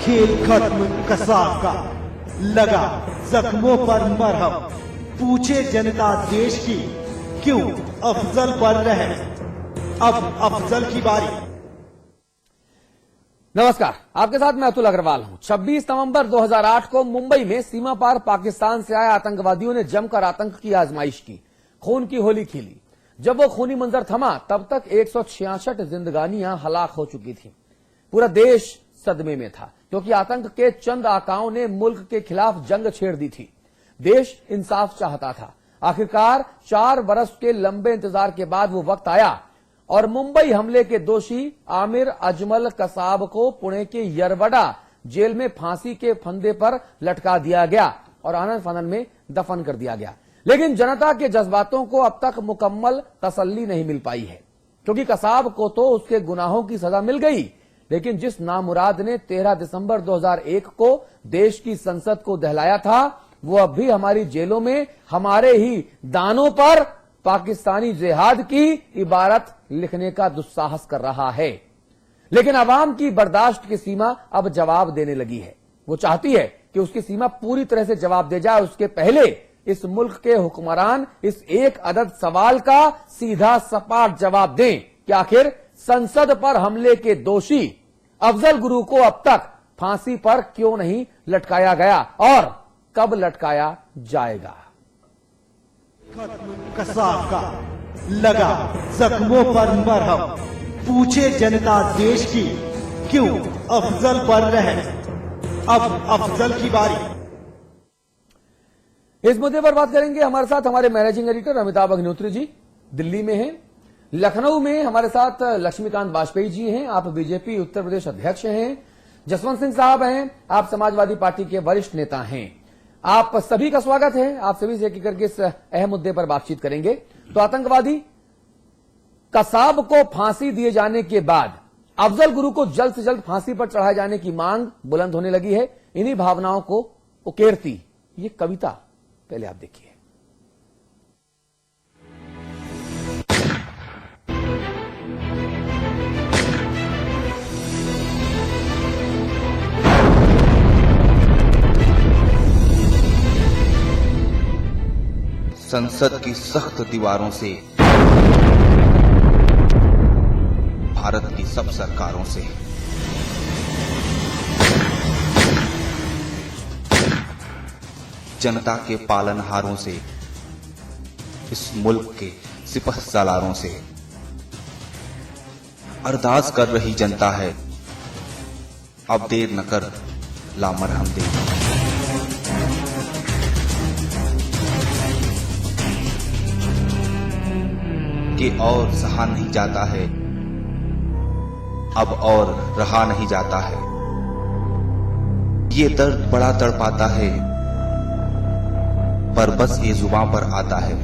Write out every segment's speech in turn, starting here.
खेल खत्म कसाब का, लगा जख्मों पर मरहम। पूछे जनता देश की क्यों अफजल बन रहे, अब अफजल की बारी। नमस्कार, आपके साथ मैं अतुल अग्रवाल हूं। 26 नवंबर 2008 को मुंबई में सीमा पार पाकिस्तान से आए आतंकवादियों ने जमकर आतंक की आजमाइश की, खून की होली खेली। जब वो खूनी मंजर थमा तब तक 166 जिंदगानियां हलाक हो चुकी थीं। पूरा देश सदमे में था क्योंकि आतंक के चंद आकाओं ने मुल्क के खिलाफ जंग छेड़ दी थी। देश इंसाफ चाहता था। आखिरकार 4 बरस के लंबे इंतजार के बाद वो वक्त आया और मुंबई हमले के दोषी आमिर अजमल कसाब को पुणे के यरवड़ा जेल में फांसी के फंदे पर लटका दिया गया और आनन फानन में दफन कर दिया गया। लेकिन जनता के जज्बातों को अब तक मुकम्मल तसल्ली नहीं मिल पाई है, क्योंकि कसाब को तो उसके गुनाहों की सजा मिल गई, लेकिन जिस नामुराद ने 13 दिसंबर 2001 को देश की संसद को दहलाया था, वो अब भी हमारी जेलों में हमारे ही दानों पर पाकिस्तानी जिहाद की इबारत लिखने का दुस्साहस कर रहा है। लेकिन अवाम की बर्दाश्त की सीमा अब जवाब देने लगी है। वो चाहती है कि उसकी सीमा पूरी तरह से जवाब दे जाए। उसके पहले इस मुल्क के हुक्मरान इस एक अदद सवाल का सीधा सपाट जवाब दें कि आखिर संसद पर हमले के दोषी अफजल गुरु को अब तक फांसी पर क्यों नहीं लटकाया गया और कब लटकाया जाएगा। खत्म कसाब का, लगा जख्मों पर मरहम। पूछे जनता देश की क्यों अफजल बन रहे, अब अफजल की बारी। इस मुद्दे पर बात करेंगे। हमारे साथ हमारे मैनेजिंग एडिटर अमिताभ अग्निहोत्री जी दिल्ली में हैं। लखनऊ में हमारे साथ लक्ष्मीकांत वाजपेयी जी हैं, आप बीजेपी उत्तर प्रदेश अध्यक्ष हैं। जसवंत सिंह साहब हैं, आप समाजवादी पार्टी के वरिष्ठ नेता हैं। आप सभी का स्वागत है। आप सभी से एक करके इस अहम मुद्दे पर बातचीत करेंगे। तो आतंकवादी कसाब को फांसी दिए जाने के बाद अफजल गुरु को जल्द से जल्द फांसी पर चढ़ाए जाने की मांग बुलंद होने लगी है। इन्हीं भावनाओं को उकेरती ये कविता पहले आप देखिए। संसद की सख्त दीवारों से, भारत की सब सरकारों से, जनता के पालनहारों से, इस मुल्क के सिपहसालारों से अरदास कर रही जनता है, अब देर न कर ला मरहम दे। कि और सहा नहीं जाता है, अब और रहा नहीं जाता है। ये दर्द बड़ा तड़पाता है, पर बस ये जुबान पर आता है।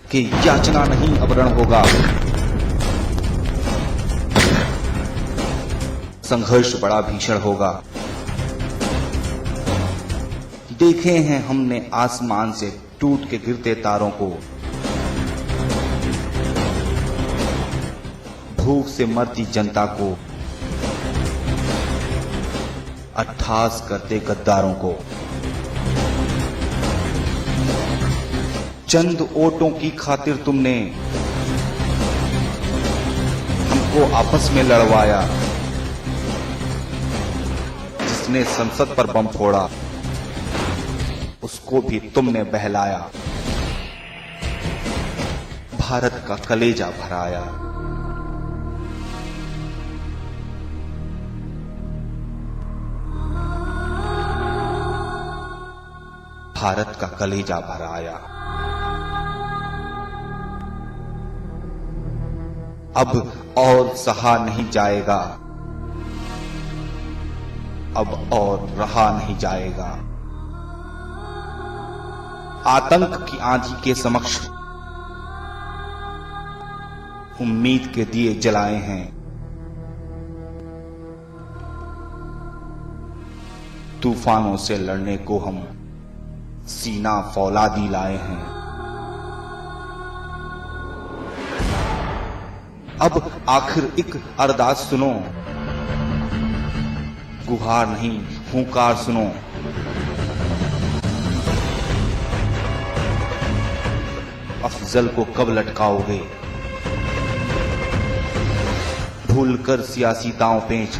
कि याचना नहीं अब रण होगा, संघर्ष बड़ा भीषण होगा। देखे हैं हमने आसमान से टूट के गिरते तारों को, भूख से मरती जनता को, अट्ठास करते गद्दारों को। चंद वोटों की खातिर तुमने हमको आपस में लड़वाया। जिसने संसद पर बम फोड़ा उसको भी तुमने बहलाया, भारत का कलेजा भराया। भारत का कलेजा भराया। अब और सहा नहीं जाएगा, अब और रहा नहीं जाएगा। आतंक की आंधी के समक्ष उम्मीद के दिए जलाए हैं। तूफानों से लड़ने को हम सीना फौलादी लाए हैं। अब आखिर एक अरदास सुनो, गुहार नहीं हुंकार सुनो। अफजल को कब लटकाओगे? भूलकर सियासी दांव पेंच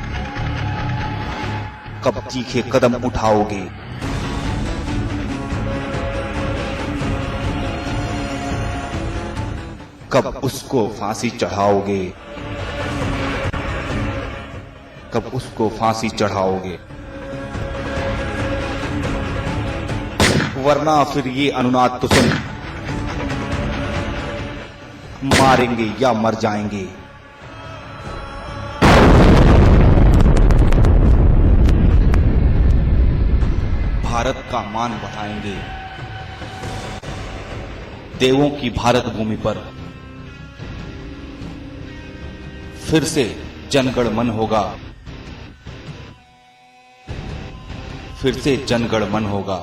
कब तीखे कदम उठाओगे? कब उसको फांसी चढ़ाओगे? कब उसको फांसी चढ़ाओगे? वरना फिर ये अनुनाद तो सुन, मारेंगे या मर जाएंगे। भारत का मान बढ़ाएंगे। देवों की भारत भूमि पर फिर से जनगण मन होगा, फिर से जनगण मन होगा।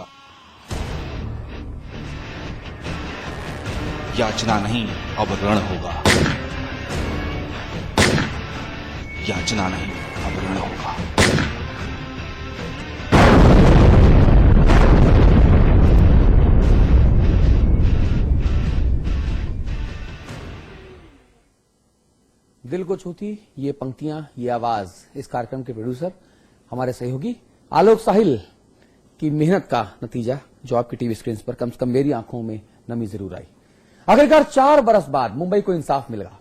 याचना नहीं अब रण होगा, याचना नहीं अब रण होगा। दिल को छूती ये पंक्तियां, ये आवाज इस कार्यक्रम के प्रोड्यूसर हमारे सहयोगी आलोक साहिल की मेहनत का नतीजा जो आपकी टीवी स्क्रीन पर कम से कम मेरी आंखों में नमी जरूर आई। आखिरकार 4 बरस बाद मुंबई को इंसाफ मिल गया।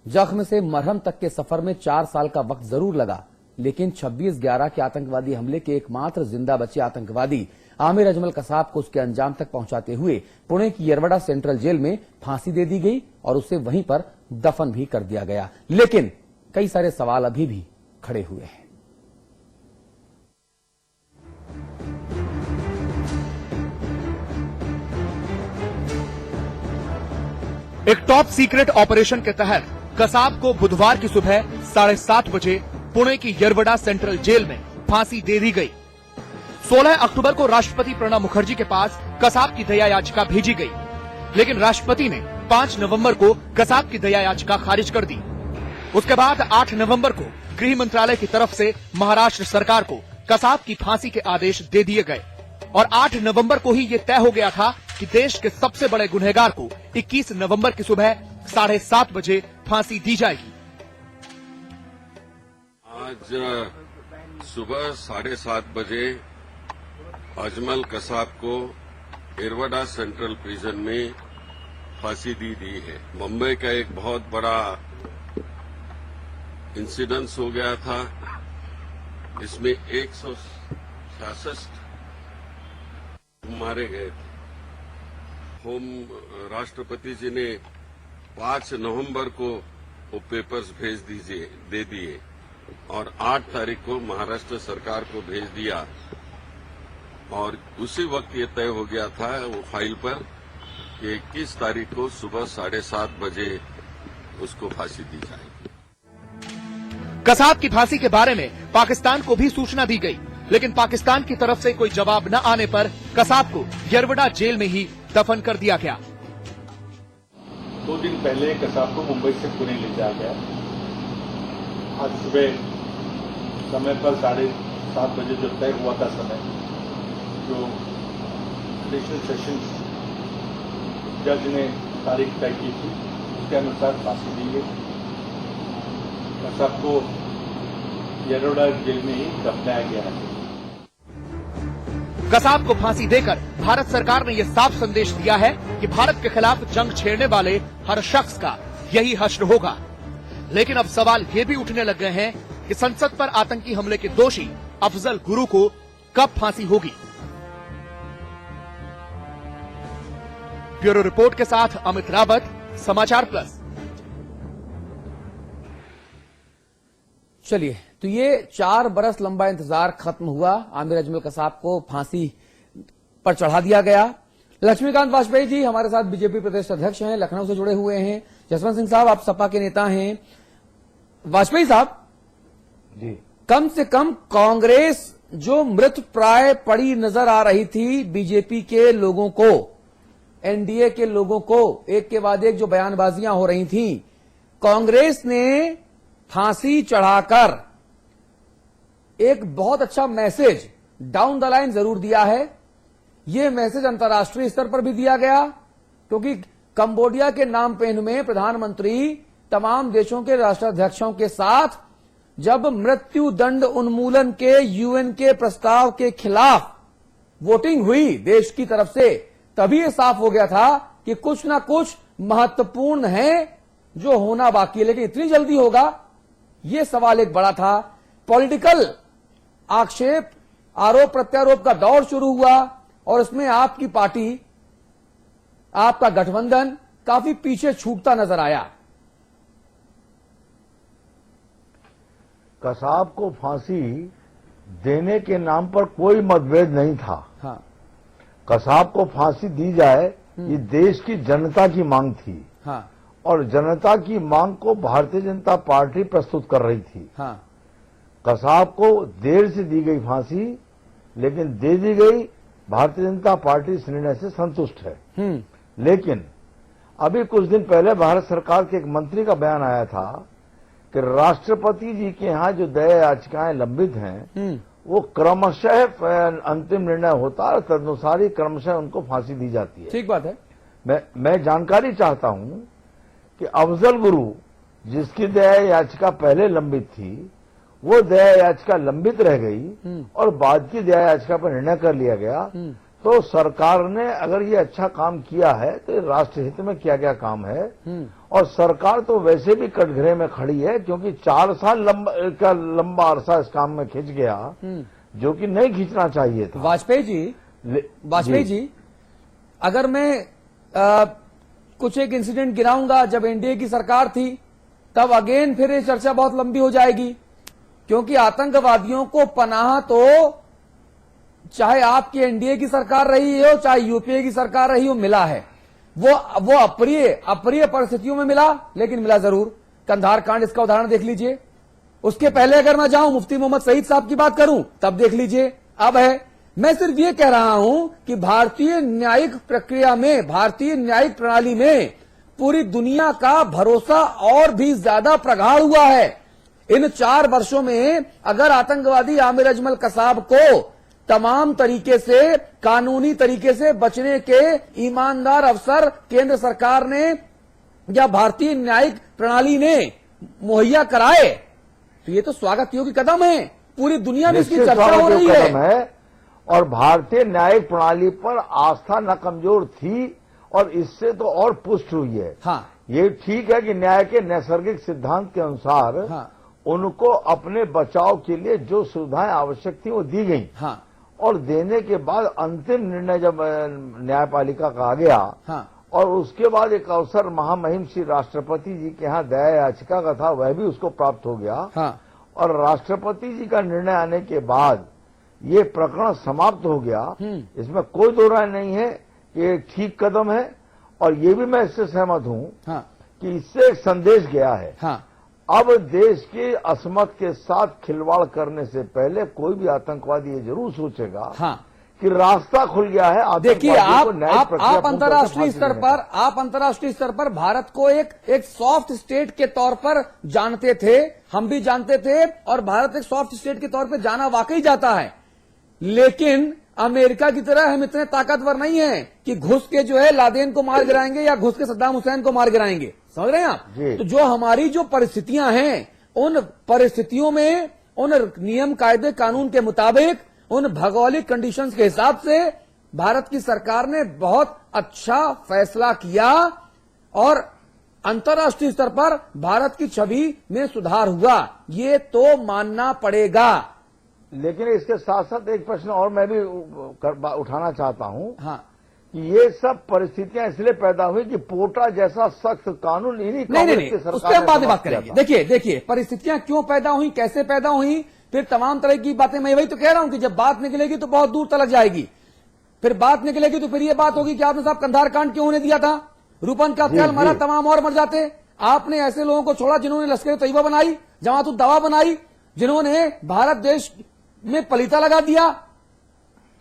जख्म से मरहम तक के सफर में 4 साल का वक्त जरूर लगा, लेकिन 26/11 के आतंकवादी हमले के एकमात्र जिंदा बचे आतंकवादी आमिर अजमल कसाब को उसके अंजाम तक पहुंचाते हुए पुणे की यरवड़ा सेंट्रल जेल में फांसी दे दी गई और उसे वहीं पर दफन भी कर दिया गया। लेकिन कई सारे सवाल अभी भी खड़े हुए हैं। एक टॉप सीक्रेट ऑपरेशन के तहत कसाब को बुधवार की सुबह 7:30 बजे पुणे की यरवड़ा सेंट्रल जेल में फांसी दे दी गई। 16 अक्टूबर को राष्ट्रपति प्रणब मुखर्जी के पास कसाब की दया याचिका भेजी गई, लेकिन राष्ट्रपति ने 5 नवंबर को कसाब की दया याचिका खारिज कर दी। उसके बाद 8 नवंबर को गृह मंत्रालय की तरफ से महाराष्ट्र सरकार को कसाब की फांसी के आदेश दे दिए गए और 8 नवंबर को ही ये तय हो गया था कि देश के सबसे बड़े गुनहगार को 21 नवंबर की सुबह 7:30 बजे फांसी दी जाएगी। आज सुबह 7:30 बजे अजमल कसाब को यरवड़ा सेंट्रल प्रिजन में फांसी दी है। मुंबई का एक बहुत बड़ा इंसिडेंस हो गया था, इसमें 166 मारे गए थे। होम राष्ट्रपति जी ने 5 नवंबर को वो पेपर्स दे दिए और 8 तारीख को महाराष्ट्र सरकार को भेज दिया और उसी वक्त ये तय हो गया था वो फाइल पर कि 21 तारीख को सुबह 7:30 बजे उसको फांसी दी जाएगी। कसाब की फांसी के बारे में पाकिस्तान को भी सूचना दी गई, लेकिन पाकिस्तान की तरफ से कोई जवाब न आने पर कसाब को यरवड़ा जेल में ही दफन कर दिया गया। 2 दिन पहले कसाब को मुंबई से पुणे ले जाया गया। आज सुबह समय पर 7:30 बजे जो तय हुआ था समय, जो एडिशनल सेशंस जज ने तारीख तय की थी, उसके अनुसार फांसी दी गई। कसाब को यरवड़ा जेल में ही दफनाया गया है। कसाब को फांसी देकर भारत सरकार ने यह साफ संदेश दिया है कि भारत के खिलाफ जंग छेड़ने वाले हर शख्स का यही हश्र होगा। लेकिन अब सवाल ये भी उठने लग गए हैं कि संसद पर आतंकी हमले के दोषी अफजल गुरु को कब फांसी होगी। ब्यूरो रिपोर्ट के साथ अमित रावत, समाचार प्लस। चलिए, तो ये 4 बरस लंबा इंतजार खत्म हुआ। आमिर अजमल कसाब को फांसी पर चढ़ा दिया गया। लक्ष्मीकांत वाजपेयी जी हमारे साथ बीजेपी प्रदेश अध्यक्ष हैं, लखनऊ से जुड़े हुए हैं। जसवंत सिंह साहब, आप सपा के नेता हैं। वाजपेयी साहब जी, कम से कम कांग्रेस जो मृत प्राय पड़ी नजर आ रही थी बीजेपी के लोगों को, एनडीए के लोगों को, एक के बाद एक जो बयानबाजियां हो रही थी, कांग्रेस ने फांसी चढ़ाकर एक बहुत अच्छा मैसेज डाउन द लाइन जरूर दिया है। यह मैसेज अंतर्राष्ट्रीय स्तर पर भी दिया गया, क्योंकि कंबोडिया के नामपेन में प्रधानमंत्री तमाम देशों के राष्ट्राध्यक्षों के साथ जब मृत्यु दंड उन्मूलन के यूएन के प्रस्ताव के खिलाफ वोटिंग हुई देश की तरफ से, तभी यह साफ हो गया था कि कुछ ना कुछ महत्वपूर्ण है जो होना बाकी है। लेकिन इतनी जल्दी होगा, यह सवाल एक बड़ा था। पॉलिटिकल आक्षेप, आरोप प्रत्यारोप का दौर शुरू हुआ और इसमें आपकी पार्टी, आपका गठबंधन काफी पीछे छूटता नजर आया। कसाब को फांसी देने के नाम पर कोई मतभेद नहीं था। हाँ। कसाब को फांसी दी जाए, ये देश की जनता की मांग थी। हाँ। और जनता की मांग को भारतीय जनता पार्टी प्रस्तुत कर रही थी। हाँ। कसाब को देर से दी गई फांसी, लेकिन दे दी गई। भारतीय जनता पार्टी इस निर्णय से संतुष्ट है। लेकिन अभी कुछ दिन पहले भारत सरकार के एक मंत्री का बयान आया था कि राष्ट्रपति जी के यहाँ जो दया याचिकाएं लंबित हैं, वो क्रमशः अंतिम निर्णय होता है और तदनुसार ही क्रमशः उनको फांसी दी जाती है। ठीक बात है। मैं जानकारी चाहता हूं कि अफजल गुरु, जिसकी दया याचिका पहले लंबित थी, वो दया याचिका लंबित रह गई और बाद की दया याचिका पर निर्णय कर लिया गया। तो सरकार ने अगर ये अच्छा काम किया है तो ये राष्ट्र हित में किया गया काम है। और सरकार तो वैसे भी कटघरे में खड़ी है, क्योंकि 4 साल लंबा अरसा इस काम में खिंच गया, जो कि नहीं खींचना चाहिए था। वाजपेयी जी, अगर मैं कुछ एक इंसिडेंट गिनाऊंगा, जब एनडीए की सरकार थी तब अगेन फिर ये चर्चा बहुत लंबी हो जाएगी, क्योंकि आतंकवादियों को पनाह तो चाहे आपकी एनडीए की सरकार रही हो, चाहे यूपीए की सरकार रही हो, मिला है। वो अप्रिय परिस्थितियों में मिला, लेकिन मिला जरूर। कंधार कांड इसका उदाहरण देख लीजिए। उसके पहले अगर मैं जाऊं, मुफ्ती मोहम्मद सईद साहब की बात करूं, तब देख लीजिए। अब है, मैं सिर्फ ये कह रहा हूं कि भारतीय न्यायिक प्रक्रिया में, भारतीय न्यायिक प्रणाली में पूरी दुनिया का भरोसा और भी ज्यादा प्रगाढ़ हुआ है। इन 4 वर्षों में अगर आतंकवादी आमिर अजमल कसाब को तमाम तरीके से, कानूनी तरीके से बचने के ईमानदार अवसर केंद्र सरकार ने या भारतीय न्यायिक प्रणाली ने मुहैया कराए, तो ये तो स्वागत योग्य कदम है। पूरी दुनिया में इसकी चर्चा हो रही है। और भारतीय न्यायिक प्रणाली पर आस्था न कमजोर थी, और इससे तो और पुष्ट हुई है। हाँ। ये ठीक है कि न्याय के नैसर्गिक सिद्धांत के अनुसार हाँ। उनको अपने बचाव के लिए जो सुविधाएं आवश्यक थी वो दी गई। हाँ। और देने के बाद अंतिम निर्णय जब न्यायपालिका का आ गया, हाँ। और उसके बाद एक अवसर महामहिम श्री राष्ट्रपति जी के यहाँ दया याचिका का था, वह भी उसको प्राप्त हो गया। हाँ। और राष्ट्रपति जी का निर्णय आने के बाद ये प्रकरण समाप्त हो गया। इसमें कोई दो राय नहीं है कि ये ठीक कदम है, और ये भी मैं इससे सहमत हूं। हाँ। कि इससे एक संदेश गया है। हाँ। अब देश के असमत के साथ खिलवाड़ करने से पहले कोई भी आतंकवादी ये जरूर सोचेगा। हाँ। कि रास्ता खुल गया है। देखिए, आप अंतर्राष्ट्रीय स्तर पर भारत को एक सॉफ्ट स्टेट के तौर पर जानते थे, हम भी जानते थे, और भारत एक सॉफ्ट स्टेट के तौर पर जाना वाकई जाता है। लेकिन अमेरिका की तरह हम इतने ताकतवर नहीं हैं कि घुस के जो है लादेन को मार गिराएंगे या घुस के सद्दाम हुसैन को मार गिराएंगे। समझ रहे हैं आप? तो जो हमारी जो परिस्थितियां हैं, उन परिस्थितियों में, उन नियम कायदे कानून के मुताबिक, उन भौगोलिक कंडीशंस के हिसाब से भारत की सरकार ने बहुत अच्छा फैसला किया और अंतर्राष्ट्रीय स्तर पर भारत की छवि में सुधार हुआ। ये तो मानना पड़ेगा। लेकिन इसके साथ साथ एक प्रश्न और मैं भी उठाना चाहता हूं। हाँ। कि ये सब परिस्थितियां इसलिए पैदा हुई कि पोटा जैसा सख्त कानून इन्हीं नहीं, उस पर हम बाद में बात करेंगे। देखिए परिस्थितियां क्यों पैदा हुई, कैसे पैदा हुई, फिर तमाम तरह की बातें। मैं वही तो कह रहा हूं कि जब बात निकलेगी तो बहुत दूर तक जाएगी। फिर बात निकलेगी तो फिर ये बात होगी कि आपने साहब कंधार कांड क्यों होने दिया था, रूपन का ख्याल मरा, तमाम और मर जाते। आपने ऐसे लोगों को छोड़ा जिन्होंने लश्कर तैयबा बनाई, जमात उद दवा बनाई, जिन्होंने भारत देश में पलीता लगा दिया।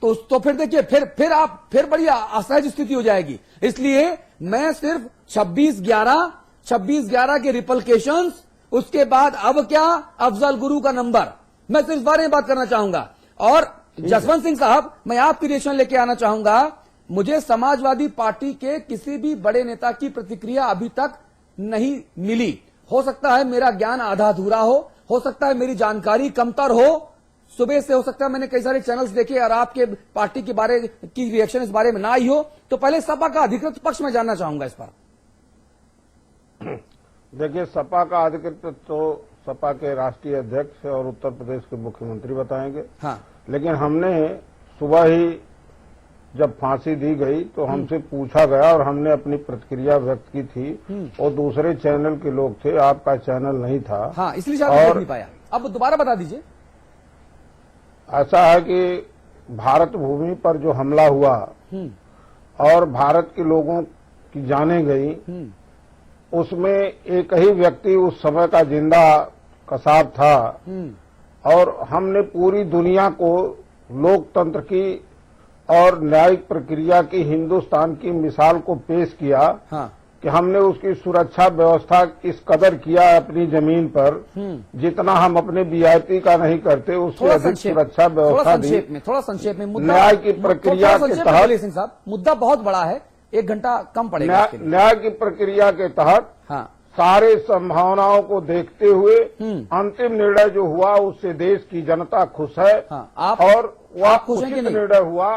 तो फिर देखिए, फिर बड़ी असहज स्थिति हो जाएगी। इसलिए मैं सिर्फ 26/11 26/11 के रिपल्केशंस, उसके बाद अब क्या, अफजल गुरु का नंबर। मैं सिर्फ इस बारे में बात करना चाहूंगा। और जसवंत सिंह साहब, मैं आपकी रिएक्शन लेके आना चाहूंगा। मुझे समाजवादी पार्टी के किसी भी बड़े नेता की प्रतिक्रिया अभी तक नहीं मिली। हो सकता है मेरा ज्ञान आधा अधूरा हो सकता है मेरी जानकारी कमतर हो। सुबह से हो सकता है मैंने कई सारे चैनल्स देखे और आपके पार्टी के बारे की रिएक्शन इस बारे में ना आई हो। तो पहले सपा का अधिकृत पक्ष में जानना चाहूंगा इस पर। देखिए, सपा का अधिकृत तो सपा के राष्ट्रीय अध्यक्ष और उत्तर प्रदेश के मुख्यमंत्री बताएंगे। हाँ, लेकिन हमने सुबह ही जब फांसी दी गई तो हमसे पूछा गया और हमने अपनी प्रतिक्रिया व्यक्त की थी और दूसरे चैनल के लोग थे, आपका चैनल नहीं था। हाँ, इसलिए शायद देख नहीं पाया। अब दोबारा बता दीजिए। ऐसा है कि भारत भूमि पर जो हमला हुआ और भारत के लोगों की जानें गई, उसमें एक ही व्यक्ति उस समय का जिंदा कसाब था और हमने पूरी दुनिया को लोकतंत्र की और न्यायिक प्रक्रिया की हिंदुस्तान की मिसाल को पेश किया। हाँ, कि हमने उसकी सुरक्षा व्यवस्था इस कदर किया अपनी जमीन पर, जितना हम अपने वीआईपी का नहीं करते, उससे अधिक सुरक्षा व्यवस्था दी। थोड़ा संक्षेप में मुद्दा, न्याय की प्रक्रिया के तहत, सिंह साहब, मुद्दा बहुत बड़ा है, 1 घंटा कम पड़ेगा। न्याय की प्रक्रिया के तहत हाँ, सारे संभावनाओं को देखते हुए अंतिम निर्णय जो हुआ उससे देश की जनता खुश है। हाँ, और वह खुश हैं कि उचित नहीं? निर्णय हुआ।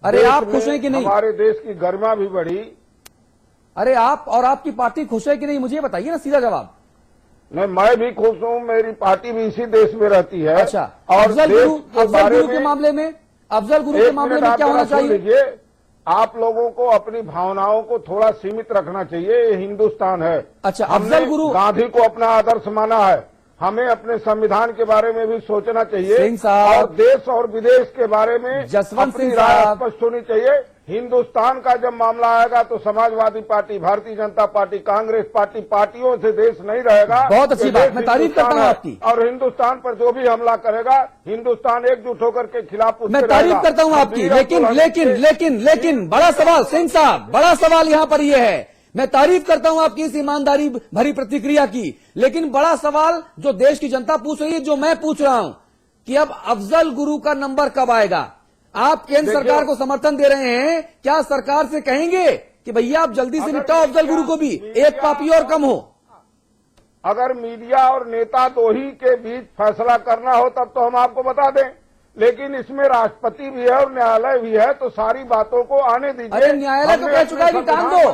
अरे देश आप में खुश हैं कि नहीं? हमारे देश की गरिमा भी बढ़ी। अरे आप और आपकी पार्टी खुश है कि नहीं, मुझे बताइए ना, सीधा जवाब। नहीं, मैं भी खुश हूँ, मेरी पार्टी भी इसी देश में रहती है। अच्छा, और अफजल देश गुरु के बारे के में मामले में, अफजल गुरु के एक मामले मिनट में आप क्या होना जरा सुन चाहिए? लीजिए। आप लोगों को अपनी भावनाओं को थोड़ा सीमित रखना चाहिए, ये हिंदुस्तान है। अच्छा, हमने अफजल गुरु गांधी को अपना आदर्श माना है, हमें अपने संविधान के बारे में भी सोचना चाहिए सिंह साहब, और देश और विदेश के बारे में जसवंत अपनी सिंह राय साहब, स्पष्ट होनी चाहिए। हिंदुस्तान का जब मामला आएगा तो Samajwadi party, Bharatiya Janata party, Congress party, पार्टियों से देश नहीं रहेगा। बहुत अच्छी ये बात, देश मैं तारीफ करता हूं हिंदुस्तान है आपकी। और हिंदुस्तान पर जो भी हमला करेगा, हिंदुस्तान एकजुट होकर के खिलाफ उसके मैं तारीफ रहेगा। करता हूं आपकी, अब लेकिन बड़ा सवाल, सिंह साहब, बड़ा सवाल यहां पर यह है, मैं तारीफ करता हूं आपकी इस ईमानदारी भरी प्रतिक्रिया की, लेकिन बड़ा सवाल जो देश की जनता पूछ रही है, जो मैं पूछ रहा हूं कि अब अफजल गुरु का नंबर कब आएगा? आप केंद्र सरकार को समर्थन दे रहे हैं, क्या सरकार से कहेंगे कि भैया आप जल्दी से निपटाओ अफजल गुरु को भी, एक पापी और कम हो? अगर मीडिया और नेता दो ही के बीच फैसला करना हो तब तो हम आपको बता दें, लेकिन इसमें राष्ट्रपति भी है और न्यायालय भी है, तो सारी बातों को आने दीजिए। अरे न्यायालय तो कह चुका है कि टांग दो,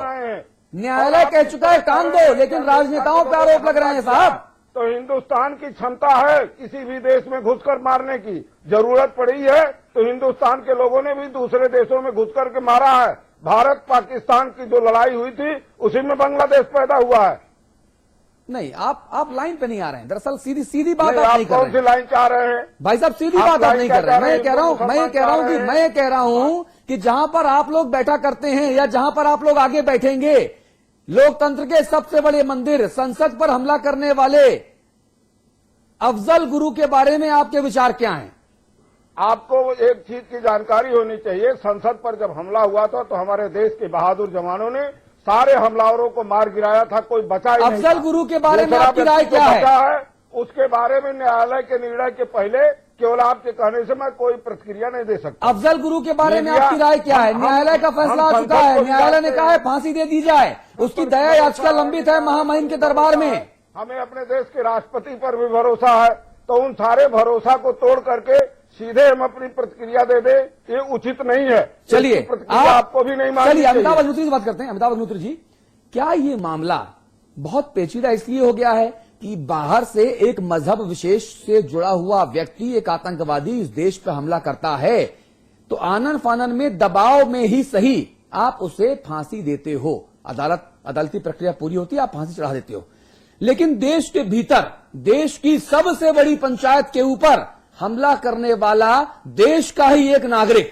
न्यायालय कह चुका है टांग दो, लेकिन राजनेताओं पर आरोप लग रहे हैं साहब। तो हिंदुस्तान की क्षमता है किसी भी देश में घुसकर मारने की, जरूरत पड़ी है तो हिंदुस्तान के लोगों ने भी दूसरे देशों में घुसकर के मारा है। भारत पाकिस्तान की जो लड़ाई हुई थी उसी में बांग्लादेश पैदा हुआ है। नहीं, आप लाइन पे नहीं आ रहे हैं, दरअसल सीधी बात नहीं, आप आप नहीं कर कौन रहे सी हैं लाइन चाह रहे हैं? भाई साहब, सीधी आप बात आप लाइन नहीं क्या कर रहे हैं। चाह मैं रहे कह रहा हूं कि जहां पर आप लोग बैठा करते हैं या जहां पर आप लोग आगे बैठेंगे, लोकतंत्र के सबसे बड़े मंदिर, संसद पर हमला करने वाले अफजल गुरु के बारे में आपके विचार क्या हैं? आपको एक चीज की जानकारी होनी चाहिए, संसद पर जब हमला हुआ था तो हमारे देश के बहादुर जवानों ने सारे हमलावरों को मार गिराया था, कोई बचा ही नहीं था। अफजल गुरु के बारे में दूसरा आपकी राय व्यक्ति क्या को है? बचा है, उसके बारे में न्यायालय के निर्णय के पहले केवल आपके कहने से मैं कोई प्रतिक्रिया नहीं दे सकता। अफजल गुरु के बारे में मीडिया- आपकी राय क्या है? हम- न्यायालय का फैसला आ हम चुका संसद है, को न्यायालय ने जानते कहा है हैं। फांसी दे दी जाए, उसकी दया याचिका लंबित है महामहिम के दरबार में। हमें अपने देश के राष्ट्रपति पर भी भरोसा है, तो उन सारे भरोसा को तोड़ करके सीधे हम अपनी प्रतिक्रिया दे दे, ये उचित नहीं है। चलिए, इसकी प्रतिक्रिया आपको भी नहीं माननी चलिए चाहिए। अमिताभ अग्निहोत्री से बात करते हैं। अमिताभ अग्निहोत्री जी, क्या ये मामला बहुत पेचीदा इसलिए हो गया है कि बाहर से एक मजहब विशेष से जुड़ा हुआ व्यक्ति, एक आतंकवादी इस देश पर हमला करता है, तो आनन फानन में, दबाव में ही सही, आप उसे फांसी देते हो, अदालती प्रक्रिया पूरी होती है, आप फांसी चढ़ा देते हो। लेकिन देश के भीतर, देश की सबसे बड़ी पंचायत के ऊपर हमला करने वाला देश का ही एक नागरिक,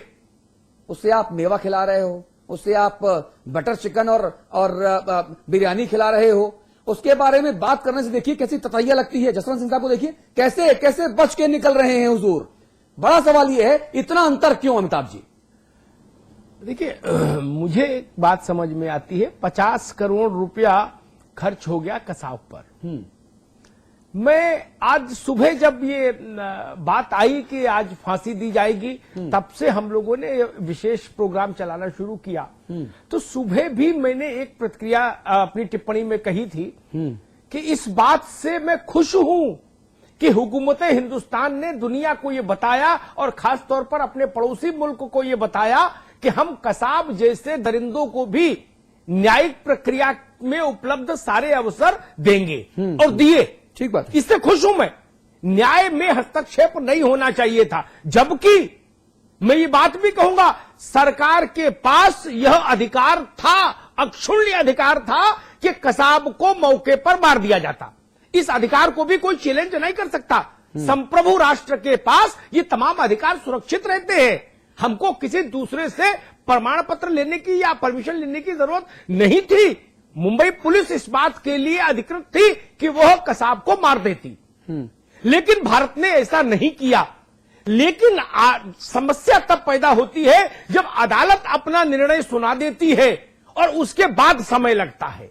उसे आप मेवा खिला रहे हो, उसे आप बटर चिकन और बिरयानी खिला रहे हो, उसके बारे में बात करने से देखिए कैसी ततैया लगती है। जसवंत सिंह साहब को देखिए कैसे कैसे बच के निकल रहे हैं हुजूर। बड़ा सवाल यह है, इतना अंतर क्यों अमिताभ जी? देखिए, मुझे एक बात समझ में आती है, 50 करोड़ रुपया खर्च हो गया कसाब पर। मैं आज सुबह जब ये बात आई कि आज फांसी दी जाएगी, तब से हम लोगों ने विशेष प्रोग्राम चलाना शुरू किया। तो सुबह भी मैंने एक प्रतिक्रिया अपनी टिप्पणी में कही थी कि इस बात से मैं खुश हूं कि हुकूमत हिंदुस्तान ने दुनिया को ये बताया और खास तौर पर अपने पड़ोसी मुल्क को ये बताया कि हम कसाब जैसे दरिंदों को भी न्यायिक प्रक्रिया में उपलब्ध सारे अवसर देंगे और दिए। ठीक बात। इससे खुश हूं मैं। न्याय में हस्तक्षेप नहीं होना चाहिए था, जबकि मैं ये बात भी कहूंगा सरकार के पास यह अधिकार था, अक्षुण्य अधिकार था कि कसाब को मौके पर मार दिया जाता। इस अधिकार को भी कोई चैलेंज नहीं कर सकता। संप्रभु राष्ट्र के पास ये तमाम अधिकार सुरक्षित रहते हैं। हमको किसी दूसरे से प्रमाण पत्र लेने की या परमिशन लेने की जरूरत नहीं थी। मुंबई पुलिस इस बात के लिए अधिकृत थी कि वह कसाब को मार देती, लेकिन भारत ने ऐसा नहीं किया। लेकिन समस्या तब पैदा होती है जब अदालत अपना निर्णय सुना देती है और उसके बाद समय लगता है।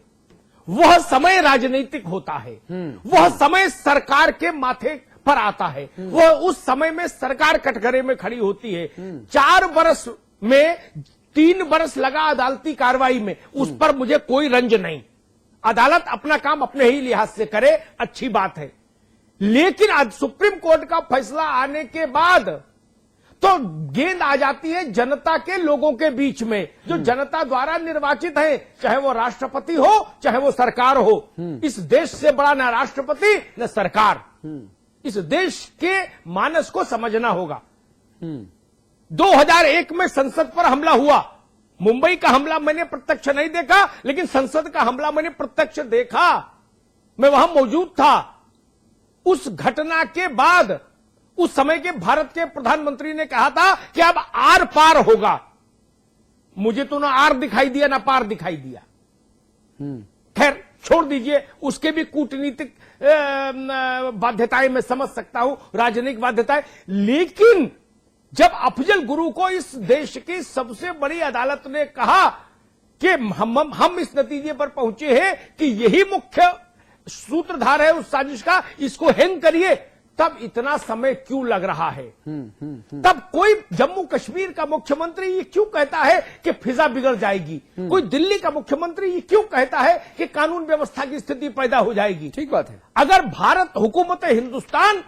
वह समय राजनीतिक होता है, वह समय सरकार के माथे पर आता है, वह उस समय में सरकार कटघरे में खड़ी होती है। 4 वर्ष में 3 वर्ष लगा अदालती कार्रवाई में, उस पर मुझे कोई रंज नहीं। अदालत अपना काम अपने ही लिहाज से करे, अच्छी बात है। लेकिन आज सुप्रीम कोर्ट का फैसला आने के बाद तो गेंद आ जाती है जनता के लोगों के बीच में, जो जनता द्वारा निर्वाचित है, चाहे वो राष्ट्रपति हो चाहे वो सरकार हो। इस देश से बड़ा न राष्ट्रपति न सरकार। इस देश के मानस को समझना होगा। 2001 में संसद पर हमला हुआ। मुंबई का हमला मैंने प्रत्यक्ष नहीं देखा, लेकिन संसद का हमला मैंने प्रत्यक्ष देखा। मैं वहां मौजूद था। उस घटना के बाद उस समय के भारत के प्रधानमंत्री ने कहा था कि अब आर पार होगा। मुझे तो ना आर दिखाई दिया ना पार दिखाई दिया। खैर छोड़ दीजिए, उसके भी कूटनीतिक बाध्यताएं मैं समझ सकता हूं, राजनीतिक बाध्यताएं। लेकिन जब अफजल गुरु को इस देश की सबसे बड़ी अदालत ने कहा कि हम इस नतीजे पर पहुंचे हैं कि यही मुख्य सूत्रधार है उस साजिश का, इसको हैंग करिए, तब इतना समय क्यों लग रहा है? तब कोई जम्मू कश्मीर का मुख्यमंत्री ये क्यों कहता है कि फिजा बिगड़ जाएगी? कोई दिल्ली का मुख्यमंत्री ये क्यों कहता है कि कानून व्यवस्था की स्थिति पैदा हो जाएगी? ठीक बात है। अगर भारत हुकूमत हिंदुस्तान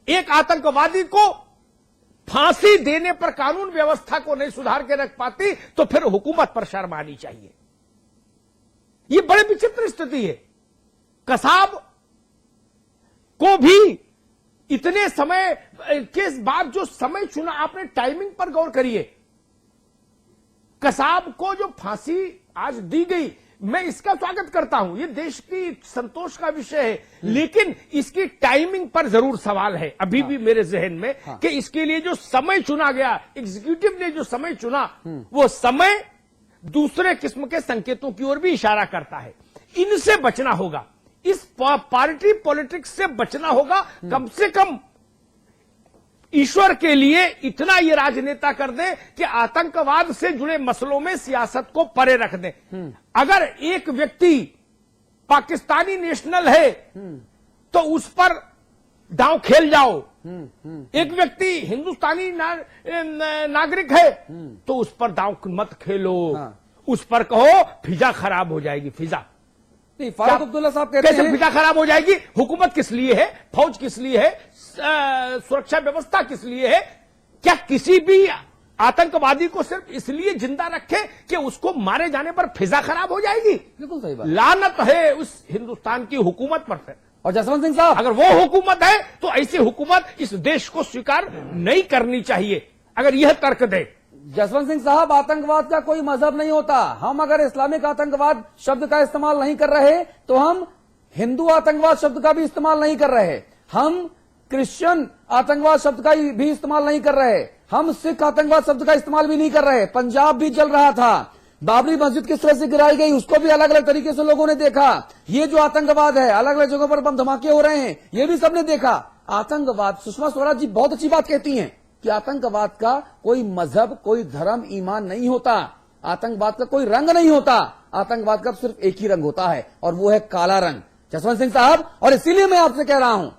एक आतंकवादी को फांसी देने पर कानून व्यवस्था को नहीं सुधार के रख पाती, तो फिर हुकूमत पर शर्म आनी चाहिए। ये बड़े विचित्र स्थिति है। कसाब को भी इतने समय के बाद जो समय चुना, आपने टाइमिंग पर गौर करिए। कसाब को जो फांसी आज दी गई, मैं इसका स्वागत करता हूं, ये देश की संतोष का विषय है। लेकिन इसकी टाइमिंग पर जरूर सवाल है अभी भी मेरे जहन में कि इसके लिए जो समय चुना गया, एग्जीक्यूटिव ने जो समय चुना, वो समय दूसरे किस्म के संकेतों की ओर भी इशारा करता है। इनसे बचना होगा, इस पार्टी पॉलिटिक्स से बचना होगा। कम से कम ईश्वर के लिए इतना ये राजनेता कर दे कि आतंकवाद से जुड़े मसलों में सियासत को परे रख दे। अगर एक व्यक्ति पाकिस्तानी नेशनल है तो उस पर दांव खेल जाओ, एक व्यक्ति हिंदुस्तानी नागरिक है तो उस पर दांव मत खेलो। उस पर कहो फिजा खराब हो जाएगी। फिजा नहीं, फारूक अब्दुल्ला साहब कहते कैसे हैं फिजा खराब हो जाएगी? हुकूमत किस लिए है? फौज किस लिए है? सुरक्षा व्यवस्था किस लिए है? क्या किसी भी आतंकवादी को सिर्फ इसलिए जिंदा रखे कि उसको मारे जाने पर फिजा खराब हो जाएगी? बिल्कुल सही बात। लानत है उस हिंदुस्तान की हुकूमत पर। और जसवंत सिंह साहब, अगर वो हुकूमत है तो ऐसी हुकूमत इस देश को स्वीकार नहीं करनी चाहिए। अगर यह तर्क दे जसवंत सिंह साहब, आतंकवाद का कोई मजहब नहीं होता। हम अगर इस्लामिक आतंकवाद शब्द का इस्तेमाल नहीं कर रहे तो हम हिंदू आतंकवाद शब्द का भी इस्तेमाल नहीं कर रहे, हम क्रिश्चियन आतंकवाद शब्द का भी इस्तेमाल नहीं कर रहे, हम सिख आतंकवाद शब्द का इस्तेमाल भी नहीं कर रहे। पंजाब भी जल रहा था, बाबरी मस्जिद किस तरह से गिराई गई उसको भी अलग अलग तरीके से लोगों ने देखा। ये जो आतंकवाद है, अलग अलग जगहों पर बम धमाके हो रहे हैं, ये भी सबने देखा। आतंकवाद, सुषमा स्वराज जी बहुत अच्छी बात कहती हैं कि आतंकवाद का कोई मजहब, कोई धर्म, ईमान नहीं होता। आतंकवाद का कोई रंग नहीं होता। आतंकवाद का सिर्फ एक ही रंग होता है और वो है काला रंग। जसवंत सिंह साहब, और इसीलिए मैं आपसे कह रहा हूं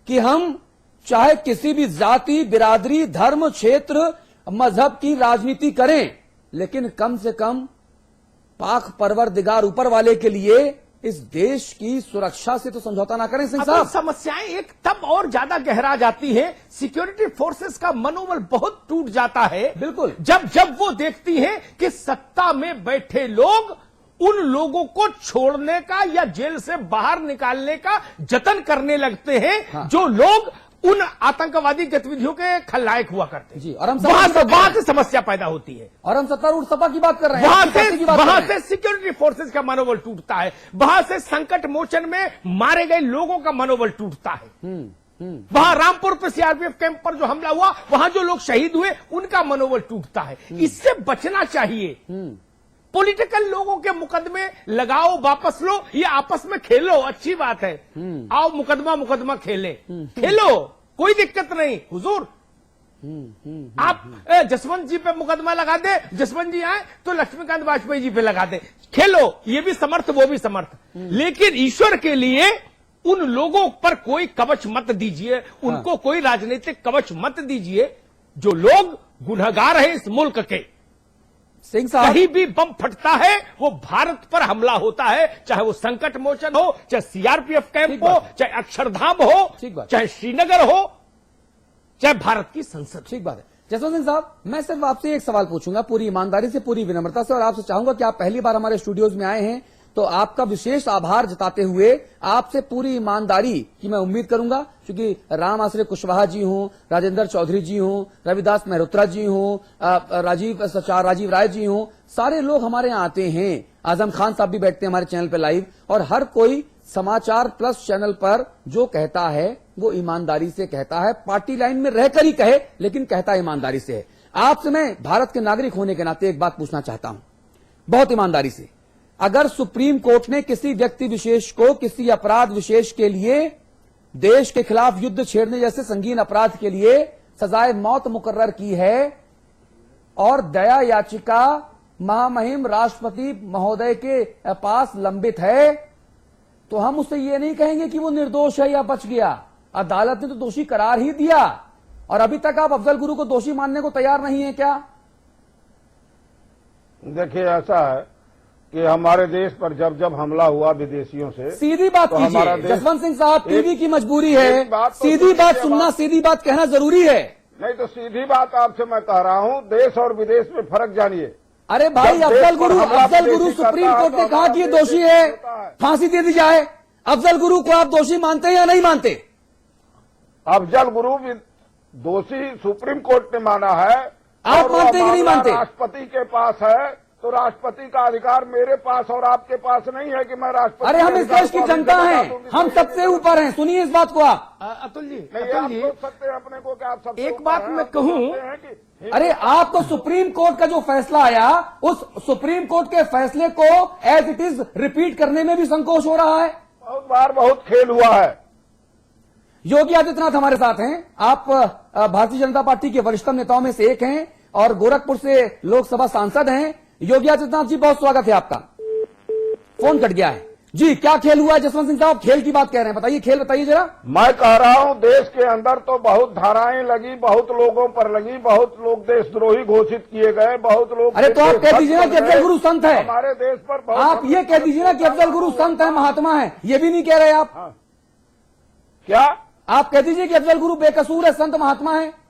कि हम चाहे किसी भी जाति, बिरादरी, धर्म, क्षेत्र, मजहब की राजनीति करें, लेकिन कम से कम पाक परवरदिगार ऊपर वाले के लिए इस देश की सुरक्षा से तो समझौता ना करें। सिंह अब साहब, समस्याएं एक तब और ज्यादा गहरा जाती हैं, सिक्योरिटी फोर्सेस का मनोबल बहुत टूट जाता है। बिल्कुल। जब वो देखती हैं कि सत्ता में बैठे लोग उन लोगों को छोड़ने का या जेल से बाहर निकालने का जतन करने लगते हैं, हाँ। जो लोग उन आतंकवादी गतिविधियों के खलनायक हुआ करते हैं। जी, और हम वहां से समस्या पैदा होती है। और हम सत्तारूढ़ सपा की बात कर रहे हैं, वहां आपकी पार्टी की बात कर वहां रहे हैं। से सिक्योरिटी फोर्सेस का मनोबल टूटता है, वहां से संकट मोचन में मारे गए लोगों का मनोबल टूटता है। वहां रामपुर पे सीआरपीएफ कैंप पर जो हमला हुआ, वहां जो लोग शहीद हुए, उनका मनोबल टूटता है। इससे बचना चाहिए। पॉलिटिकल लोगों के मुकदमे लगाओ, वापस लो, ये आपस में खेलो, अच्छी बात है। आओ मुकदमा खेले, खेलो, कोई दिक्कत नहीं हुजूर। आप जसवंत जी पे मुकदमा लगा दे, जसवंत जी आए तो लक्ष्मीकांत वाजपेयी जी पे लगा दे, खेलो, ये भी समर्थ, वो भी समर्थ। लेकिन ईश्वर के लिए उन लोगों पर कोई कवच मत दीजिए, उनको कोई राजनीतिक कवच मत दीजिए जो लोग गुनहगार हैं इस मुल्क के। सिंह साहब, कहीं भी बम फटता है वो भारत पर हमला होता है, चाहे वो संकट मोचन हो, चाहे सीआरपीएफ कैंप हो, चाहे अक्षरधाम हो, ठीक बात। चाहे श्रीनगर हो, चाहे भारत की संसद। ठीक बात है। जसवंत सिंह साहब, मैं सिर्फ आपसे एक सवाल पूछूंगा, पूरी ईमानदारी से, पूरी विनम्रता से, और आपसे चाहूंगा कि आप पहली बार हमारे स्टूडियोज में आए हैं तो आपका विशेष आभार जताते हुए आपसे पूरी ईमानदारी की मैं उम्मीद करूंगा, क्योंकि राम आश्रय कुशवाहा जी हों, राजेंद्र चौधरी जी हों, रविदास मेहरोत्रा जी हों, राजीव राय जी हों, सारे लोग हमारे यहाँ आते हैं। आजम खान साहब भी बैठते हैं हमारे चैनल पे लाइव, और हर कोई समाचार प्लस चैनल पर जो कहता है वो ईमानदारी से कहता है, पार्टी लाइन में रहकर ही कहे, लेकिन कहता ईमानदारी से है। आपसे मैं भारत के नागरिक होने के नाते एक बात पूछना चाहता हूं, बहुत ईमानदारी से। अगर सुप्रीम कोर्ट ने किसी व्यक्ति विशेष को किसी अपराध विशेष के लिए, देश के खिलाफ युद्ध छेड़ने जैसे संगीन अपराध के लिए सजाए मौत मुकर्रर की है और दया याचिका महामहिम राष्ट्रपति महोदय के पास लंबित है, तो हम उससे ये नहीं कहेंगे कि वो निर्दोष है या बच गया। अदालत ने तो दोषी करार ही दिया, और अभी तक आप अफजल गुरु को दोषी मानने को तैयार नहीं है क्या? देखिए, ऐसा है कि हमारे देश पर जब जब हमला हुआ विदेशियों से, सीधी बात तो हमारा कीजिए देश- जसवंत सिंह साहब, टीवी की मजबूरी है, एक बात तो सीधी सुनिए, बात सुनना, सीधी बात कहना जरूरी है। नहीं तो सीधी बात आपसे मैं कह रहा हूं, देश और विदेश में फर्क जानिए। अरे भाई, जब अफजल देश पर हमला गुरु विदेशी सुप्रीम करता है कोर्ट ने तो कहा कि ये हमारा दोषी देश है, होता है। फांसी दे दी जाए। अफजल गुरु को आप दोषी मानते हैं या नहीं मानते? अफजल गुरु भी दोषी सुप्रीम कोर्ट ने माना है। आप और वो मानते हैं कि नहीं मामला मानते? राष्ट्रपति के पास है, तो राष्ट्रपति का अधिकार मेरे पास और आपके पास नहीं है कि मैं राष्ट्रपति। अरे हम के इस अधिकार देश की को अभी जनता बता हैं, दूंगी। हम सबसे ऊपर हैं, सुनिए इस बात को आप। अतुल जी, नहीं, अतुल आप जी, सोच सकते हैं अपने को कि आप सबसे एक ऊपर बात हैं। मैं आप कहूं, सोचते हैं कि अरे आप तो सुप्रीम कोर्ट का जो फैसला आया, उस सुप्रीम कोर्ट के फैसले को एज इट इज रिपीट करने में भी संकोच हो रहा है। बहुत बार बहुत खेल हुआ है। योगी आदित्यनाथ हमारे साथ हैं, आप भारतीय जनता पार्टी के वरिष्ठतम नेताओं में से एक हैं और गोरखपुर से लोकसभा सांसद हैं। योगी आदित्यनाथ जी, बहुत स्वागत है आपका। फोन कट गया है जी। क्या खेल हुआ है जसवंत सिंह साहब? खेल की बात कह रहे हैं, बताइए, खेल बताइए जरा। मैं कह रहा हूं, देश के अंदर तो बहुत धाराएं लगी, बहुत लोगों पर लगी, बहुत लोग देशद्रोही घोषित किए गए, बहुत लोग। अरे तो आप कह दीजिए ना कि अफजल गुरु संत है। हमारे देश पर बहुत। आप ये कह दीजिए ना कि अफजल गुरु संत है, महात्मा है, ये भी नहीं कह रहे आप। क्या? आप कह दीजिए कि अफजल गुरु बेकसूर है, संत महात्मा है।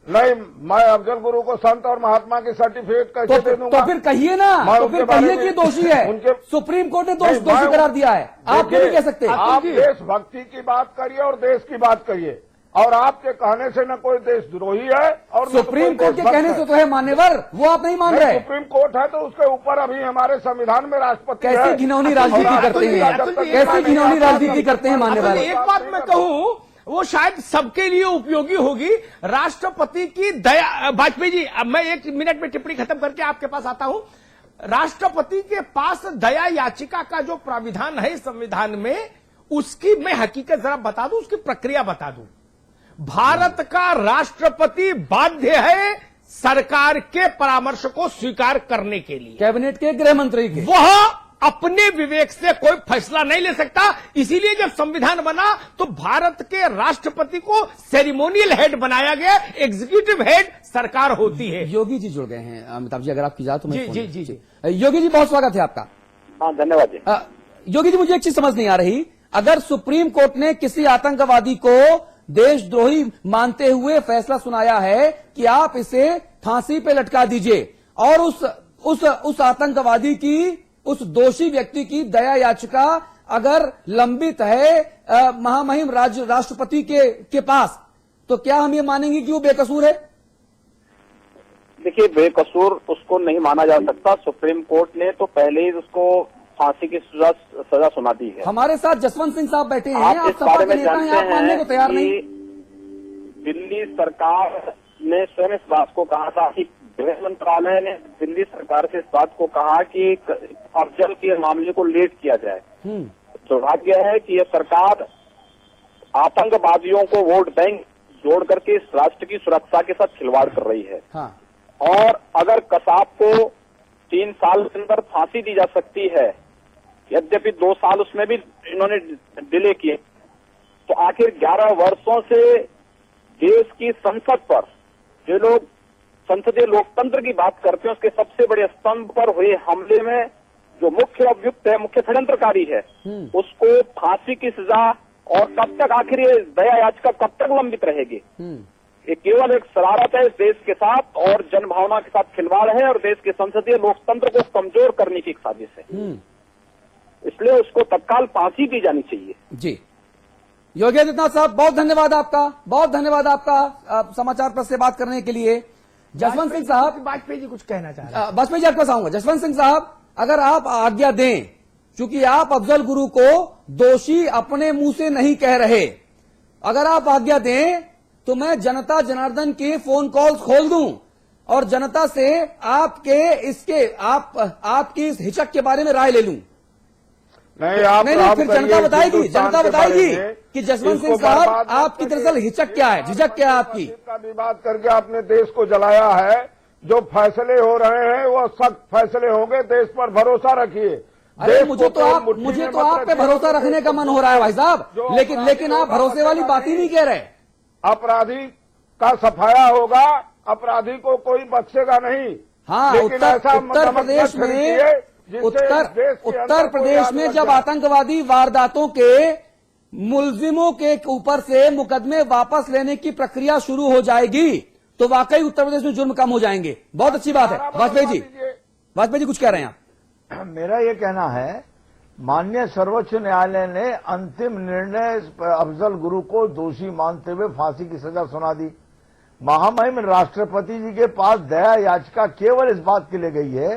नहीं, मैं अफजल गुरु को संत और महात्मा की सर्टिफिकेट कैसे दे दूंगा? तो फिर कहिए ना, मैं तो उनके फिर बारे कहिए में- कि दोषी है। उनके- सुप्रीम कोर्ट ने नहीं, दोषी मैं- करार दिया है, आप क्यों नहीं कह सकते? आप देशभक्ति की बात करिए और देश की बात करिए, और आपके कहने से न कोई देशद्रोही है और न सुप्रीम कोई कोर्ट के देशभक्त कहने से तो है मान्यवर, वो आप नहीं मान नहीं, रहे। सुप्रीम कोर्ट है तो उसके ऊपर अभी हमारे संविधान में राष्ट्रपति कैसे है। घिनौनी राजनीति करते हैं, कैसे घिनौनी राजनीति करते हैं मान्यवर। एक बात मैं कहूं, वो शायद सबके लिए उपयोगी होगी। राष्ट्रपति की दया, वाजपेयी जी, अब मैं 1 मिनट में टिप्पणी खत्म करके आपके पास आता हूं। राष्ट्रपति के पास दया याचिका का जो प्राविधान है संविधान में, उसकी मैं हकीकत जरा बता दूं, उसकी प्रक्रिया बता दूं। भारत का राष्ट्रपति बाध्य है सरकार के परामर्श को स्वीकार करने के लिए। कैबिनेट के गृह मंत्री के। वह अपने विवेक से कोई फैसला नहीं ले सकता। इसीलिए जब संविधान बना तो भारत के राष्ट्रपति को सेरेमोनियल हेड बनाया गया। एग्जीक्यूटिव हेड सरकार होती है। योगी जी जुड़ गए हैं। अमिताभ जी, अगर आपकी इजाजत तो मैं जी, जी, जी। योगी जी, बहुत स्वागत है आपका। हाँ, धन्यवाद जी। योगी जी, मुझे एक चीज समझ नहीं आ रही, अगर सुप्रीम कोर्ट ने किसी आतंकवादी को देशद्रोही मानते हुए फैसला सुनाया है कि आप इसे फांसी पे लटका दीजिए, और उस आतंकवादी की, उस दोषी व्यक्ति की दया याचिका अगर लंबित है महामहिम राष्ट्रपति के पास, तो क्या हम ये मानेंगे कि वो बेकसूर है? देखिए, बेकसूर उसको नहीं माना जा सकता। सुप्रीम कोर्ट ने तो पहले ही उसको फांसी की सजा सुना दी है। हमारे साथ जसवंत सिंह साहब बैठे हैं, आप इस बारे में जानते आप मानने को तैयार नहीं। दिल्ली सरकार ने स्वयं इस बात को कहा था कि गृह मंत्रालय ने दिल्ली सरकार से इस बात को कहा कि अफजल के मामले को लेट किया जाए। दुर्भाग्य है कि यह सरकार आतंकवादियों को वोट बैंक जोड़ करके इस राष्ट्र की सुरक्षा के साथ खिलवाड़ कर रही है। हाँ। और अगर कसाब को 3 साल के अंदर फांसी दी जा सकती है, यद्यपि 2 साल उसमें भी इन्होंने डिले किए, तो आखिर 11 वर्षों से देश की संसद पर जो लोग संसदीय लोकतंत्र की बात करते हैं, उसके सबसे बड़े स्तंभ पर हुए हमले में जो मुख्य अभियुक्त है, मुख्य षड्यंत्रकारी है, उसको फांसी की सजा, और कब तक आखिर ये दया याचिका कब तक लंबित रहेगी? ये केवल एक शरारत है इस देश के साथ, और जनभावना के साथ खिलवाड़ है, और देश के संसदीय लोकतंत्र को कमजोर करने की एक साजिश है। इसलिए उसको तत्काल फांसी दी जानी चाहिए। जी, योगी आदित्यनाथ साहब, बहुत धन्यवाद आपका, बहुत धन्यवाद आपका समाचार प्लस से बात करने के लिए। जसवंत सिंह साहब, वाजपेयी जी कुछ कहना चाह रहे हैं। वाजपेयी जी आपके पास आऊंगा। जसवंत सिंह साहब, अगर आप आज्ञा दें, चूंकि आप अफजल गुरु को दोषी अपने मुंह से नहीं कह रहे, अगर आप आज्ञा दें तो मैं जनता जनार्दन के फोन कॉल्स खोल दूं और जनता से आपकी इस हिचक के बारे में राय ले लूं। नहीं, फिर जनता बताएगी कि जसवंत सिंह साहब आपकी दरअसल हिचक क्या है, झिझक क्या है आपकी। का विवाद करके आपने देश को जलाया है। जो फैसले हो रहे हैं वो सख्त फैसले होंगे। देश पर भरोसा रखिए। अरे मुझे तो आप पे भरोसा रखने का मन हो रहा है भाई साहब, लेकिन आप भरोसे वाली बात ही नहीं कह रहे। अपराधी का सफाया होगा, अपराधी को कोई बख्शेगा नहीं। हाँ, उत्तर प्रदेश में जब आतंकवादी वारदातों के मुलजिमों के ऊपर से मुकदमे वापस लेने की प्रक्रिया शुरू हो जाएगी तो वाकई उत्तर प्रदेश में जुर्म कम हो जाएंगे। बहुत अच्छी बात है। वाजपेयी जी कुछ कह रहे हैं आप? मेरा ये कहना है, माननीय सर्वोच्च न्यायालय ने अंतिम निर्णय अफजल गुरु को दोषी मानते हुए फांसी की सजा सुना दी। महामहिम राष्ट्रपति जी के पास दया याचिका केवल इस बात के लिए गई है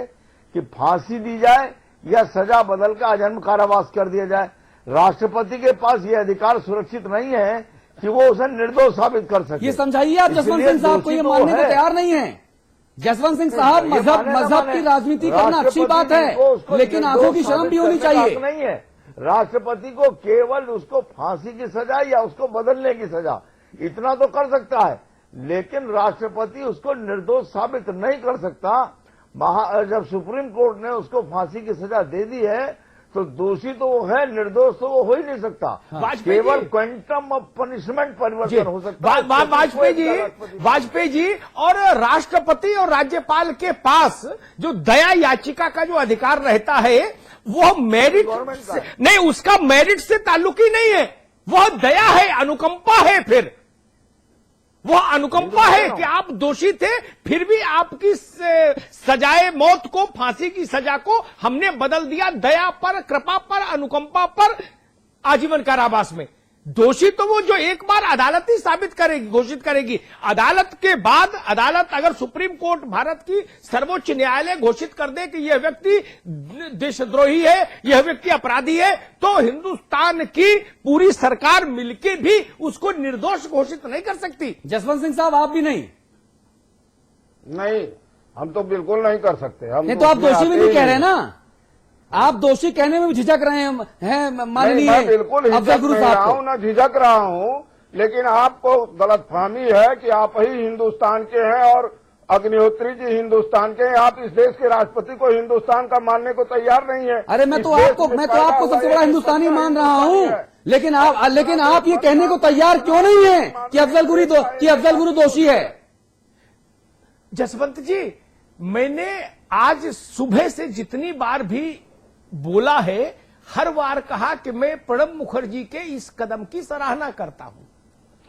कि फांसी दी जाए या सजा बदलकर आजीवन कारावास कर दिया जाए। राष्ट्रपति के पास ये अधिकार सुरक्षित नहीं है कि वो उसे निर्दोष साबित कर सके। ये समझाइए आप जसवंत सिंह साहब को, ये मानने को तैयार नहीं है। जसवंत सिंह साहब, मजहब की राजनीति करना अच्छी बात है, लेकिन आंखों की शर्म भी होनी चाहिए। नहीं है, राष्ट्रपति को केवल उसको फांसी की सजा या उसको बदलने की सजा इतना तो कर सकता है, लेकिन राष्ट्रपति उसको निर्दोष साबित नहीं कर सकता। जब सुप्रीम कोर्ट ने उसको फांसी की सजा दे दी है तो दोषी तो वो है, निर्दोष तो वो हो ही नहीं सकता। केवल क्वांटम ऑफ पनिशमेंट परिवर्तन हो सकता है। वाजपेयी जी और राष्ट्रपति और राज्यपाल के पास जो दया याचिका का जो अधिकार रहता है वो मेरिट से नहीं, उसका मेरिट से ताल्लुक ही नहीं है। वह दया है, अनुकंपा है। फिर वह अनुकंपा है कि आप दोषी थे, फिर भी आपकी सजाए मौत को, फांसी की सजा को हमने बदल दिया दया पर, कृपा पर, अनुकंपा पर, आजीवन कारावास में। दोषी तो वो जो एक बार अदालत ही साबित करेगी, घोषित करेगी। अदालत के बाद अदालत अगर सुप्रीम कोर्ट, भारत की सर्वोच्च न्यायालय घोषित कर दे कि यह व्यक्ति देशद्रोही है, यह व्यक्ति अपराधी है, तो हिंदुस्तान की पूरी सरकार मिलके भी उसको निर्दोष घोषित नहीं कर सकती। जसवंत सिंह साहब, आप भी नहीं? नहीं, हम तो बिल्कुल नहीं कर सकते। हम नहीं तो आप दोषी भी नहीं कह रहे ना, आप दोषी कहने में भी झिझक रहे हैं माननीय बिल्कुल अफजल गुरु साहब को। ना झिझक रहा हूं, लेकिन आपको गलतफहमी है कि आप ही हिंदुस्तान के हैं और अग्निहोत्री जी हिंदुस्तान के, आप इस देश के राष्ट्रपति को हिंदुस्तान का मानने को तैयार नहीं है। अरे मैं तो इस देश आपको में सबसे बड़ा पैदा हिंदुस्तानी हुआ मान रहा हूँ, हिंदुस्तानी है। लेकिन आप ये कहने को तैयार क्यों नहीं है कि अफजल गुरु दोषी है? जसवंत जी, मैंने आज सुबह से जितनी बार भी बोला है, हर बार कहा कि मैं प्रणब मुखर्जी के इस कदम की सराहना करता हूं।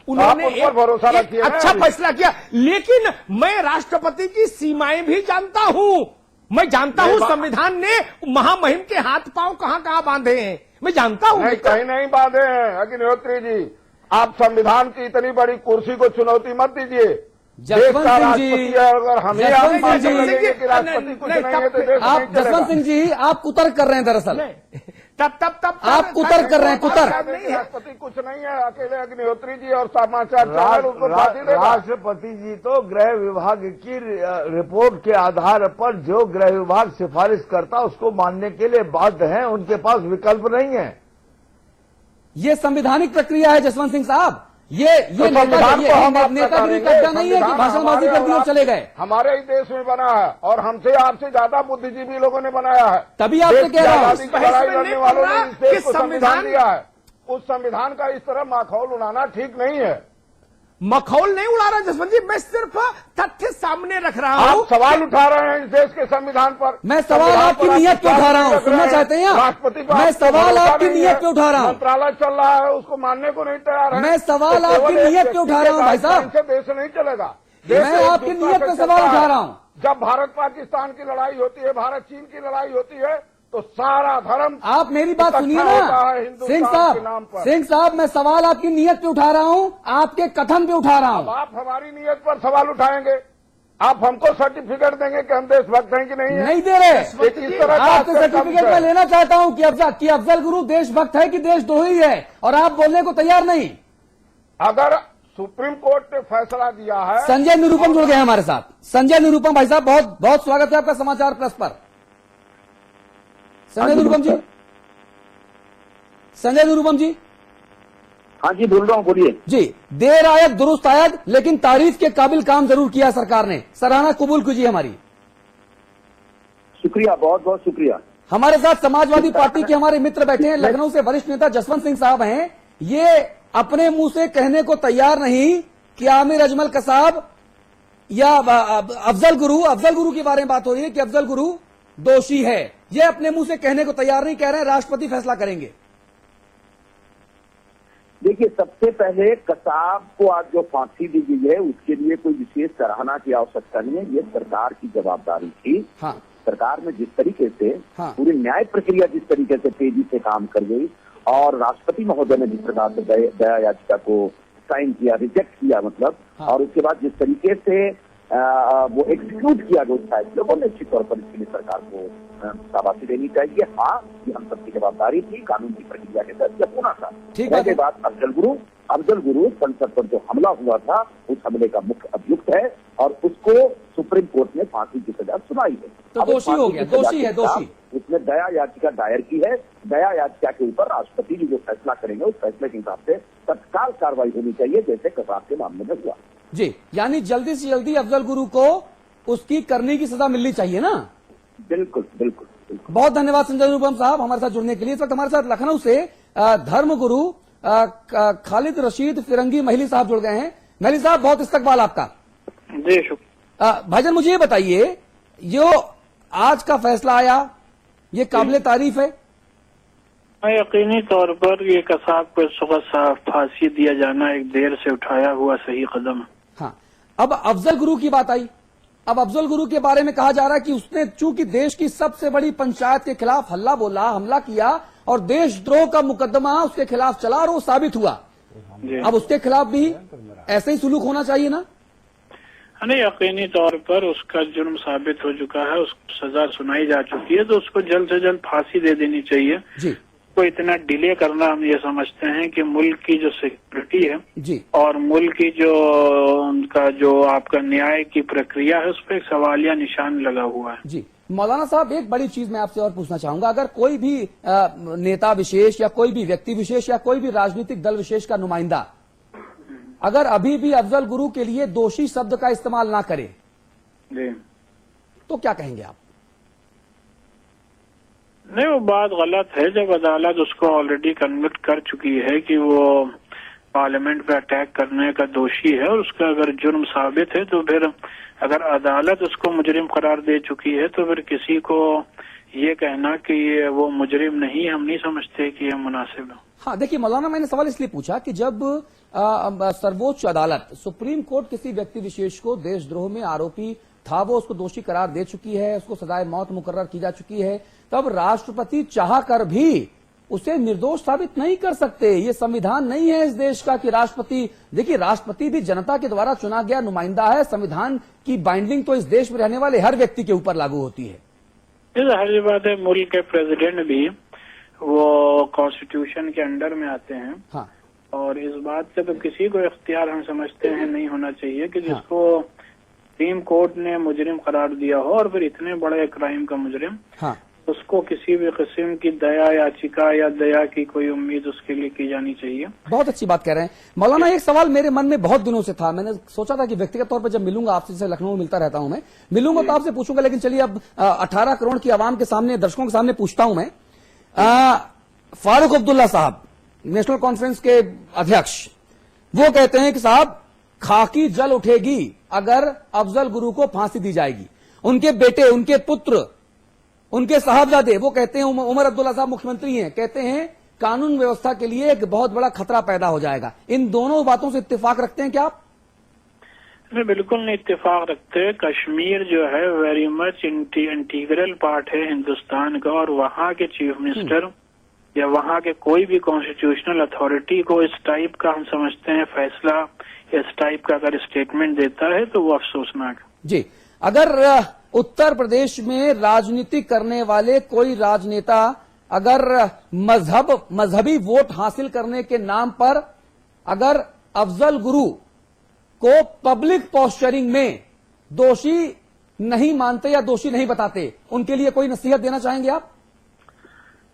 उन्होंने उन पर भरोसा एक रखिए ना अच्छा अभी। फैसला किया, लेकिन मैं राष्ट्रपति की सीमाएं भी जानता हूं। मैं जानता हूं संविधान ने महामहिम के हाथ पांव कहां कहां बांधे हैं, मैं जानता हूं। नहीं, कहीं नहीं बांधे हैं अग्निहोत्री जी। आप संविधान की इतनी बड़ी कुर्सी को चुनौती मत दीजिए। देश का राष्ट्रपति है, अगर हमें आप जसवंत सिंह जी, लगेंगे कि राष्ट्रपति कुछ नहीं, नहीं है तो देश आप नहीं चलेगा। जसवंत सिंह जी, आप कुतर्क कर रहे हैं दरअसल। तब आप कुतर्क कर रहे हैं, कुतर्क। राष्ट्रपति कुछ नहीं है, अकेले अग्निहोत्री जी और समाचार चैनल उसको फांसी देगा। राष्ट्रपति जी तो गृह विभाग की रिपोर्ट के आधार पर जो गृह विभाग सिफारिश करता उसको मानने के लिए बाध्य हैं, उनके पास विकल्प नहीं है। ये संवैधानिक प्रक्रिया है जसवंत सिंह साहब। ये संविधान को हम नेतागिरी कब्जा नहीं है कि भाषणबाजी कर दी और चले गए। हमारे ही देश में बना है और हमसे आपसे ज्यादा बुद्धिजीवी लोगों ने बनाया है। तभी आपसे कह रहा हूं, आजादी की लड़ाई लड़ने वालों ने इस देश को कि संविधान दिया है। उस संविधान का इस तरह माखौल उड़ाना ठीक नहीं है। मखौल नहीं उड़ा रहा जसवंत जी, मैं सिर्फ तथ्य सामने रख रहा हूं। आप सवाल उठा रहे हैं इस देश के संविधान पर। मैं सवाल आपकी नीयत पे उठा रहा हूं, सुनना चाहते हैं आप? राष्ट्रपति को मैं सवाल आपकी नहीं नीयत है। पे उठा रहा हूं। मंत्रालय चल रहा है, उसको मानने को नहीं तैयार है। मैं सवाल तो आपकी केवल एक नीयत पे उठा रहा हूं भाई साहब। व्यक्ति के देश नहीं चलेगा। मैं आपकी नीयत पे सवाल उठा रहा हूं। जब भारत पाकिस्तान की लड़ाई होती है, भारत चीन की लड़ाई होती है, तो सारा धर्म आप मेरी बात सुनिए इकट्ठा होता ना है हिंदुस्तान सिंह के नाम साहब। पर। सिंह साहब, मैं सवाल आपकी नीयत पे उठा रहा हूं, आपके कथन पे उठा रहा अब हूं। आप हमारी नीयत पर सवाल उठाएंगे, आप हमको सर्टिफिकेट देंगे कि हम देशभक्त हैं कि नहीं है? नहीं दे रहे। एक इस तरह का आपसे आपका सर्टिफिकेट शब्द मैं है। लेना चाहता हूं कि अफजल गुरु देशभक्त है कि देशद्रोही है, और आप बोलने को तैयार नहीं। अगर सुप्रीम कोर्ट ने फैसला दिया है, संजय निरूपम जुड़ गए हैं हमारे साथ। संजय निरूपम भाई साहब, बहुत बहुत स्वागत है आपका समाचार प्लस पर। संजय निरूपम जी, संजय निरूपम जी। हाँ जी, बोल रहा हूँ, बोलिए। जी, देर आयत दुरुस्त आयत, लेकिन तारीफ के काबिल काम जरूर किया सरकार ने। सराहना कबूल कीजिए हमारी। शुक्रिया, बहुत बहुत शुक्रिया। हमारे साथ समाजवादी पार्टी के हमारे मित्र बैठे हैं, लखनऊ से वरिष्ठ नेता जसवंत सिंह साहब हैं। ये अपने मुंह से कहने को तैयार नहीं कि आमिर अजमल कसाब या अफजल गुरु के बारे में बात हो रही है कि अफजल गुरु दोषी है। ये अपने मुंह से कहने को तैयार नहीं, कह रहे हैं राष्ट्रपति फैसला करेंगे। देखिए, सबसे पहले कसाब को आज जो फांसी दी गई है उसके लिए कोई विशेष सराहना की आवश्यकता नहीं है। ये सरकार की जवाबदारी थी। हाँ। सरकार में जिस तरीके से हाँ। पूरी न्याय प्रक्रिया जिस तरीके से तेजी से काम कर गई, और राष्ट्रपति महोदय ने जिस प्रकार से दया याचिका को साइन किया, रिजेक्ट किया मतलब, हाँ। और उसके बाद जिस तरीके से वो एग्जीक्यूट किया गया उस फैसले को, निश्चित तौर पर इसके लिए सरकार को शाबाशी देनी चाहिए। हाँ, ये हम सबकी जवाबदारी थी, कानून की प्रक्रिया के तहत यह होना था। उसके बाद अफजल गुरु संसद पर जो हमला हुआ था, उस हमले का मुख्य अभियुक्त है और उसको सुप्रीम कोर्ट ने फांसी की सजा सुनाई है। तो दोषी हो गया, दोषी है, दोषी। उसने दया याचिका दायर की है। दया याचिका के ऊपर राष्ट्रपति जी जो फैसला करेंगे उस फैसले के हिसाब से तत्काल कार्रवाई होनी चाहिए, जैसे कसाब के मामले में हुआ। जी, यानी जल्दी से जल्दी अफजल गुरु को उसकी करने की सजा मिलनी चाहिए ना? बिल्कुल बिल्कुल बिल्कुल। बहुत धन्यवाद संजय निरूपम साहब हमारे साथ जुड़ने के लिए। इस वक्त हमारे साथ लखनऊ से धर्म गुरु खालिद रशीद फिरंगी महली साहब जुड़ गए हैं। महली साहब, बहुत इस्तकबाल आपका। जी शुक्रिया। भाईजान, मुझे ये बताइए, जो आज का फैसला आया, ये काबिले तारीफ है? यकीनी तौर पर ये कसाब को इस वक्त फांसी दिया जाना एक देर से उठाया हुआ सही कदम है। हाँ, अब अफजल गुरु की बात आई। अब अफजल गुरु के बारे में कहा जा रहा है कि उसने चूंकि देश की सबसे बड़ी पंचायत के खिलाफ हमला किया और देशद्रोह का मुकदमा उसके खिलाफ चला और वो साबित हुआ। अब उसके खिलाफ भी ऐसे ही सुलूक होना चाहिए ना? नहीं, यकीनी तौर पर उसका जुर्म साबित हो चुका है, उसको सजा सुनाई जा चुकी है, तो उसको जल्द से जल्द फांसी दे देनी चाहिए जी। को इतना डिले करना हम ये समझते हैं कि मुल्क की जो सिक्योरिटी है जी और मुल्क की जो उनका जो आपका न्याय की प्रक्रिया है उस पर एक सवालिया निशान लगा हुआ है। जी, मौलाना साहब, एक बड़ी चीज मैं आपसे और पूछना चाहूंगा। अगर कोई भी नेता विशेष या कोई भी व्यक्ति विशेष या कोई भी राजनीतिक दल विशेष का नुमाइंदा अगर अभी भी अफजल गुरु के लिए दोषी शब्द का इस्तेमाल ना करे, जी। तो क्या कहेंगे आप? नहीं, वो बात गलत है। जब अदालत उसको ऑलरेडी कन्विक्ट कर चुकी है कि वो पार्लियामेंट पे अटैक करने का दोषी है और उसका अगर जुर्म साबित है, तो फिर अगर अदालत उसको मुजरिम करार दे चुकी है तो फिर किसी को ये कहना कि ये वो मुजरिम नहीं, हम नहीं समझते कि ये मुनासिब है। हाँ, देखिए मौलाना, मैंने सवाल इसलिए पूछा कि जब सर्वोच्च अदालत, सुप्रीम कोर्ट किसी व्यक्ति विशेष को देशद्रोह में आरोपी था, वो उसको दोषी करार दे चुकी है, उसको सजाए मौत मुकर्रर की जा चुकी है, तब राष्ट्रपति चाह कर भी उसे निर्दोष साबित नहीं कर सकते। ये संविधान नहीं है इस देश का कि राष्ट्रपति, देखिए राष्ट्रपति भी जनता के द्वारा चुना गया नुमाइंदा है। संविधान की बाइंडिंग तो इस देश में रहने वाले हर व्यक्ति के ऊपर लागू होती है। हर बात है, मुल्क के प्रेसिडेंट भी वो कॉन्स्टिट्यूशन के अंडर में आते हैं। हाँ। और इस बात से तो किसी को इख्तियार हम समझते हैं नहीं होना चाहिए कि जिसको सुप्रीम कोर्ट ने मुजरिम करार दिया हो और फिर इतने बड़े क्राइम का मुजरिम, हाँ, उसको किसी भी किस्म की दया याचिका या दया की कोई उम्मीद उसके लिए की जानी चाहिए। बहुत अच्छी बात कह रहे हैं मौलाना। एक सवाल मेरे मन में बहुत दिनों से था, मैंने सोचा था कि व्यक्तिगत तौर पर जब मिलूंगा आपसे, जैसे लखनऊ में मिलता रहता हूं मैं, मिलूंगा तो आपसे पूछूंगा, लेकिन चलिए अब 18 करोड़ की आवाम के सामने, दर्शकों के सामने पूछता हूं मैं। फारूक अब्दुल्ला साहब, नेशनल कॉन्फ्रेंस के अध्यक्ष, वो कहते हैं कि साहब खाकी जल उठेगी अगर अफजल गुरु को फांसी दी जाएगी। उनके बेटे, उनके पुत्र, उनके साहबजादे, वो कहते हैं, उमर अब्दुल्ला साहब मुख्यमंत्री हैं, कहते हैं कानून व्यवस्था के लिए एक बहुत बड़ा खतरा पैदा हो जाएगा। इन दोनों बातों से इत्तेफाक रखते हैं क्या आप? नहीं, बिल्कुल नहीं इत्तेफाक रखते। कश्मीर जो है वेरी मच इंटीग्रल पार्ट है हिंदुस्तान का, और वहाँ के चीफ मिनिस्टर या वहाँ के कोई भी कॉन्स्टिट्यूशनल अथॉरिटी को इस टाइप का हम समझते हैं फैसला, इस टाइप का अगर स्टेटमेंट देता है तो वो अफसोसनाक है। जी, अगर उत्तर प्रदेश में राजनीति करने वाले कोई राजनेता अगर मजहबी वोट हासिल करने के नाम पर अगर अफजल गुरु को पब्लिक पोस्चरिंग में दोषी नहीं मानते या दोषी नहीं बताते, उनके लिए कोई नसीहत देना चाहेंगे आप?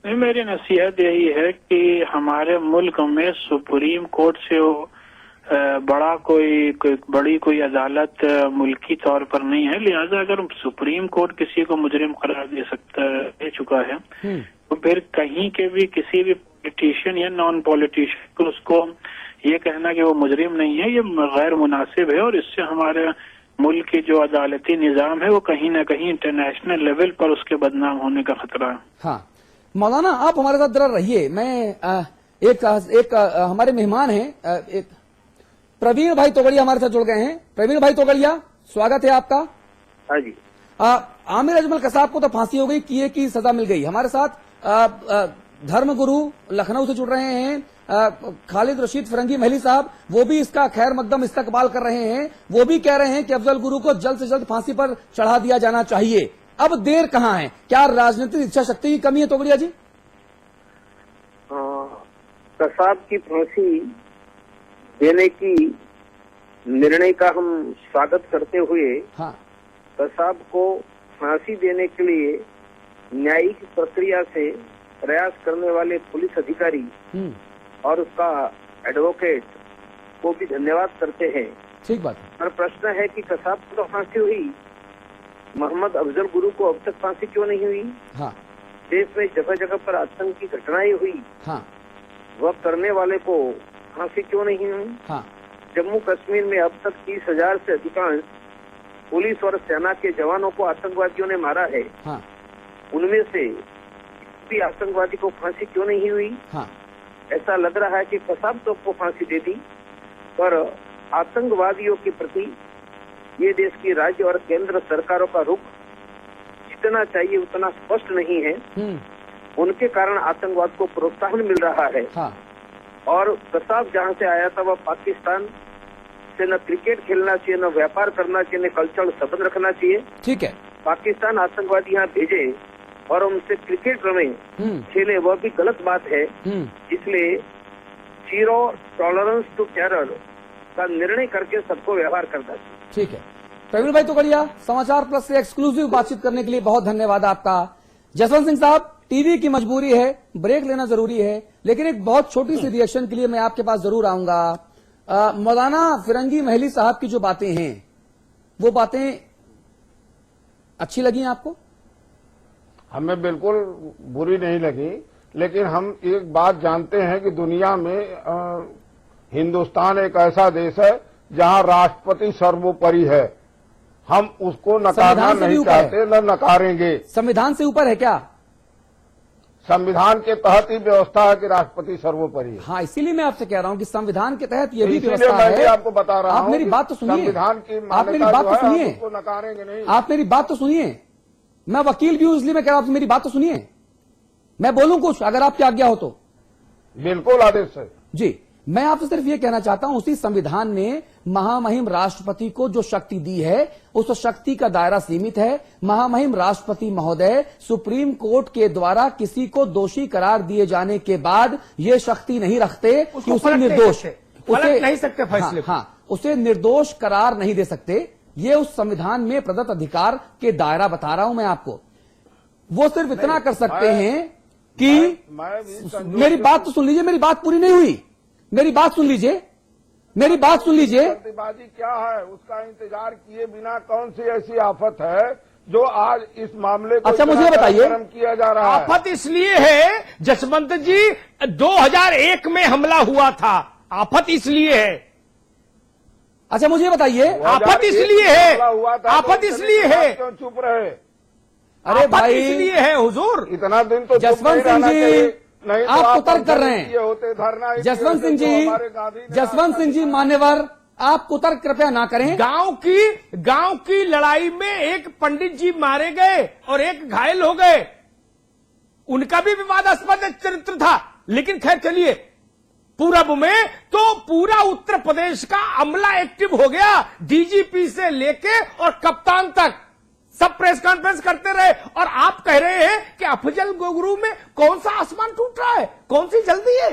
नहीं, मेरी नसीहत यही है कि हमारे मुल्क में सुप्रीम कोर्ट से बड़ा कोई अदालत मुल्की तौर पर नहीं है। लिहाजा अगर सुप्रीम कोर्ट किसी को मुजरिम करार दे चुका है तो फिर कहीं के भी किसी भी पॉलिटिशियन या नॉन पॉलिटिशियन को उसको ये कहना कि वो मुजरिम नहीं है, ये गैर मुनासिब है। और इससे हमारे मुल्क की जो अदालती निजाम है वो कहीं न कहीं इंटरनेशनल लेवल पर उसके बदनाम होने का खतरा है। हाँ, मौलाना आप हमारे साथ जरा रहिए। मैं एक हमारे मेहमान हैं, एक प्रवीण भाई तोगड़िया हमारे साथ जुड़ गए हैं। प्रवीण भाई तोगड़िया, स्वागत है आपका। हाँ जी। आमिर अजमल कसाब को तो फांसी हो गई, किए की सजा मिल गई। हमारे साथ धर्मगुरु लखनऊ से जुड़ रहे हैं खालिद रशीद फिरंगी महली साहब, वो भी इसका खैर मकदम इस्तकबाल कर रहे हैं। वो भी कह रहे हैं कि अफजल गुरु को जल्द से जल्द फांसी पर चढ़ा दिया जाना चाहिए। अब देर कहाँ है? क्या राजनीतिक इच्छा शक्ति की कमी है तोगड़िया जी? कसाब की फांसी देने की निर्णय का हम स्वागत करते हुए, हाँ, कसाब को फांसी देने के लिए न्यायिक प्रक्रिया से प्रयास करने वाले पुलिस अधिकारी और उसका एडवोकेट को भी धन्यवाद करते हैं। ठीक बात। पर प्रश्न है कि कसाब को तो फांसी हुई, मोहम्मद अफजल गुरु को अब तक फांसी क्यों नहीं हुई? हाँ। देश में जगह जगह पर आतंक की घटनाएं हुई, हाँ, वह करने वाले को फांसी क्यों नहीं हुई? हाँ। जम्मू कश्मीर में अब तक 30,000 से अधिकांश पुलिस और सेना के जवानों को आतंकवादियों ने मारा है। हाँ। उनमें से भी आतंकवादी को फांसी क्यों नहीं हुई? हाँ। ऐसा लग रहा है कि कसाब तो को फांसी दे दी, पर आतंकवादियों के प्रति ये देश की राज्य और केंद्र सरकारों का रुख जितना चाहिए उतना स्पष्ट नहीं है। उनके कारण आतंकवाद को प्रोत्साहन मिल रहा है। हाँ। और कसाब जहाँ से आया था वह पाकिस्तान से न क्रिकेट खेलना चाहिए, न व्यापार करना चाहिए, न कल्चरल संबंध रखना चाहिए। ठीक है। पाकिस्तान आतंकवादी यहाँ भेजे और उनसे क्रिकेट रमे खेले, वह भी गलत बात है। इसलिए जीरो टॉलरेंस टू टेरर का निर्णय करके सबको व्यवहार करना चाहिए। ठीक है। प्रवीण भाई तोगड़िया, समाचार प्लस से एक्सक्लूसिव बातचीत करने के लिए बहुत धन्यवाद आपका। जसवंत सिंह साहब, टीवी की मजबूरी है, ब्रेक लेना जरूरी है, लेकिन एक बहुत छोटी सी रिएक्शन के लिए मैं आपके पास जरूर आऊंगा। मौलाना फिरंगी महली साहब की जो बातें हैं, वो बातें अच्छी लगी आपको? हमें बिल्कुल बुरी नहीं लगी, लेकिन हम एक बात जानते हैं कि दुनिया में हिंदुस्तान एक ऐसा देश है जहां राष्ट्रपति सर्वोपरि है। हम उसको नकारना संविधान से भी नहीं ऊपर है। चाहते, न नकारेंगे। संविधान से ऊपर है क्या? संविधान के तहत ही व्यवस्था है कि राष्ट्रपति सर्वोपरि है। हाँ, इसीलिए मैं आपसे कह रहा हूं कि संविधान के तहत ये भी इसीलिए व्यवस्था मैं भी है। आपको बता रहा हूं आप मेरी कि बात तो सुनिए। संविधान की आप मेरी मान्यता बात जो तो है, सुनिए। हम उसको नकारेंगे नहीं। आप मेरी बात तो सुनिए। मैं वकील भी हूं, इसलिए मैं कह रहा हूं, मेरी बात तो सुनिए। मैं बोलूं कुछ, अगर आपकी आज्ञा हो तो। बिल्कुल आदेश है जी, मैं आपसे सिर्फ ये कहना चाहता हूं, उसी संविधान ने महामहिम राष्ट्रपति को जो शक्ति दी है, उस शक्ति का दायरा सीमित है। महामहिम राष्ट्रपति महोदय सुप्रीम कोर्ट के द्वारा किसी को दोषी करार दिए जाने के बाद ये शक्ति नहीं रखते कि उसे निर्दोष पलट नहीं सकते फैसले को। हाँ, उसे निर्दोष करार नहीं दे सकते। ये उस संविधान में प्रदत्त अधिकार के दायरा बता रहा हूं मैं आपको। वो सिर्फ इतना कर सकते हैं कि मेरी बात तो सुन लीजिए, मेरी बात पूरी नहीं हुई। मेरी बात सुन लीजिए, मेरी बात सुन लीजिए। जल्दबाजी क्या है, उसका इंतजार किए बिना कौन सी ऐसी आफत है जो आज इस मामले को अच्छा, मुझे बताइए। गरम किया जा रहा है? आफत इसलिए है जसवंत जी, 2001 में हमला हुआ था। आफत इसलिए है। अच्छा, मुझे बताइए। आफत इसलिए है, आफत इसलिए है। क्यों चुप रहे? अरे भाई, इसलिए है हुजूर। इतना दिन तो चुप जसवंत नहीं सिंह रहना जी, चाहिए। नहीं तो आप कुतर्क कर रहे ये होते हैं। धरना जसवंत सिंह जी, जसवंत सिंह जी मान्यवर, आप कुतर्क कृपया ना करें। गांव की लड़ाई में एक पंडित जी मारे गए और एक घायल हो गए। उनका भी विवादास्पद चरित्र था, लेकिन खैर चलिए। पूरब में तो पूरा उत्तर प्रदेश का अमला एक्टिव हो गया, डीजीपी से लेके और कप्तान तक सब प्रेस कॉन्फ्रेंस करते रहे। और आप कह रहे हैं कि अफजल गुरु में कौन सा आसमान टूट रहा है, कौन सी जल्दी है?